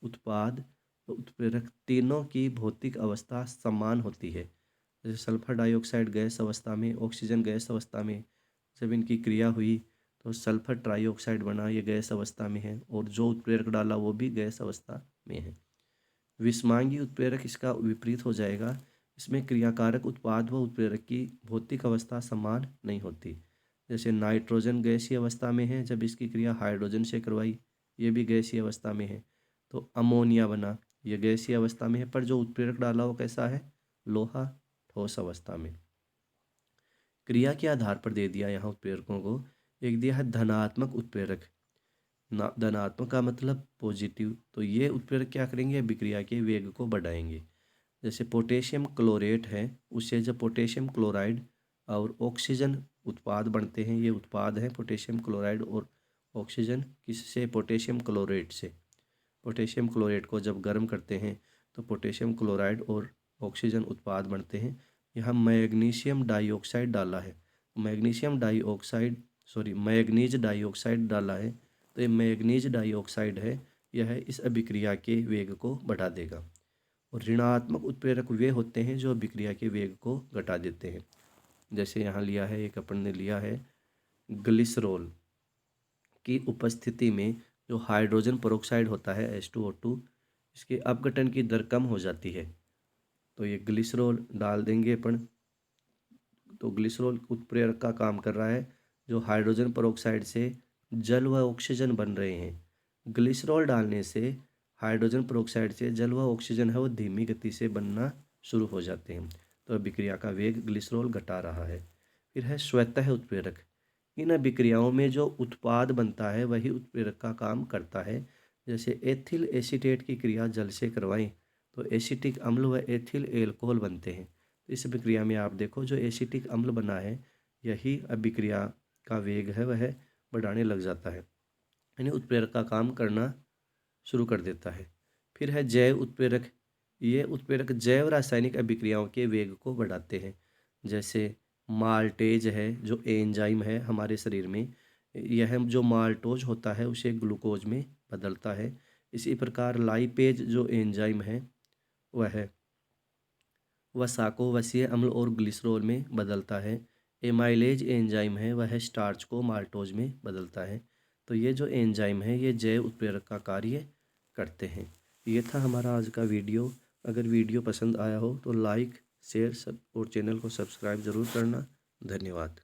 उत्पाद और उत्प्रेरक तीनों की भौतिक अवस्था समान होती है। जैसे सल्फर डाइऑक्साइड गैस अवस्था में, ऑक्सीजन गैस अवस्था में जब इनकी क्रिया हुई तो सल्फर ट्राइऑक्साइड बना, ये गैस अवस्था में है, और जो उत्प्रेरक डाला वो भी गैस अवस्था में है। विषमांगी उत्प्रेरक इसका विपरीत हो जाएगा, इसमें क्रियाकारक उत्पाद व उत्प्रेरक की भौतिक अवस्था समान नहीं होती। जैसे नाइट्रोजन गैसीय अवस्था में है, जब इसकी क्रिया हाइड्रोजन से करवाई ये भी गैसीय अवस्था में है, तो अमोनिया बना, ये गैसीय अवस्था में है, पर जो उत्प्रेरक डाला वो कैसा है, लोहा, ठोस अवस्था में। क्रिया के आधार पर दे दिया यहाँ उत्प्रेरकों को। एक दिया है धनात्मक उत्प्रेरक, धनात्मक का मतलब पॉजिटिव, तो ये उत्प्रेरक क्या करेंगे, अभिक्रिया के वेग को बढ़ाएंगे। जैसे पोटेशियम क्लोरेट है, उससे जब पोटेशियम क्लोराइड और ऑक्सीजन उत्पाद बनते हैं, ये उत्पाद हैं पोटेशियम क्लोराइड और ऑक्सीजन, किससे, पोटेशियम क्लोरेट से। पोटेशियम क्लोरेट को जब गर्म करते हैं तो पोटेशियम क्लोराइड और ऑक्सीजन उत्पाद बनते हैं। यहाँ मैग्नीशियम डाइऑक्साइड डाला है, मैग्नीज डाइऑक्साइड डाला है, तो ये मैग्नीज डाइऑक्साइड है, यह इस अभिक्रिया के वेग को बढ़ा देगा। और ऋणात्मक उत्प्रेरक वे होते हैं जो अभिक्रिया के वेग को घटा देते हैं। जैसे यहाँ लिया है, एक अपन ने लिया है ग्लिसरॉल की उपस्थिति में जो हाइड्रोजन पेरोक्साइड होता है H2O2, इसके अपघटन की दर कम हो जाती है। तो ये ग्लिसरॉल डाल देंगे अपन, तो ग्लिसरॉल उत्प्रेरक का काम कर रहा है, जो हाइड्रोजन पेरोक्साइड से जल व ऑक्सीजन बन रहे हैं। ग्लिसरॉल डालने से हाइड्रोजन पेरोक्साइड से जल व ऑक्सीजन है वो धीमी गति से बनना शुरू हो जाते हैं, तो अभिक्रिया का वेग ग्लिसरॉल घटा रहा है। फिर है स्वतः उत्प्रेरक। इन अभिक्रियाओं में जो उत्पाद बनता है वही उत्प्रेरक का काम करता है। जैसे एथिल एसीटेट की क्रिया जल से करवाएं तो एसिटिक अम्ल व एथिल एल्कोहल बनते हैं। तो इस अभिक्रिया में आप देखो जो एसिटिक अम्ल बना है, यही अभिक्रिया का वेग है वह बढ़ाने लग जाता है, यानी उत्प्रेरक का काम करना शुरू कर देता है। फिर है जैव उत्प्रेरक। ये उत्प्रेरक जैव रासायनिक अभिक्रियाओं के वेग को बढ़ाते हैं। जैसे माल्टेज है, जो एंजाइम है हमारे शरीर में, यह जो माल्टोज होता है उसे ग्लूकोज में बदलता है। इसी प्रकार लाइपेज जो एंजाइम है वह शाकोवसीय अम्ल और ग्लिसरॉल में बदलता है। एमाइलेज एंजाइम है, वह स्टार्च को माल्टोज में बदलता है। तो ये जो एंजाइम है ये जैव उत्प्रेरक का कार्य करते हैं। ये था हमारा आज का वीडियो। अगर वीडियो पसंद आया हो तो लाइक, शेयर सब और चैनल को सब्सक्राइब ज़रूर करना। धन्यवाद।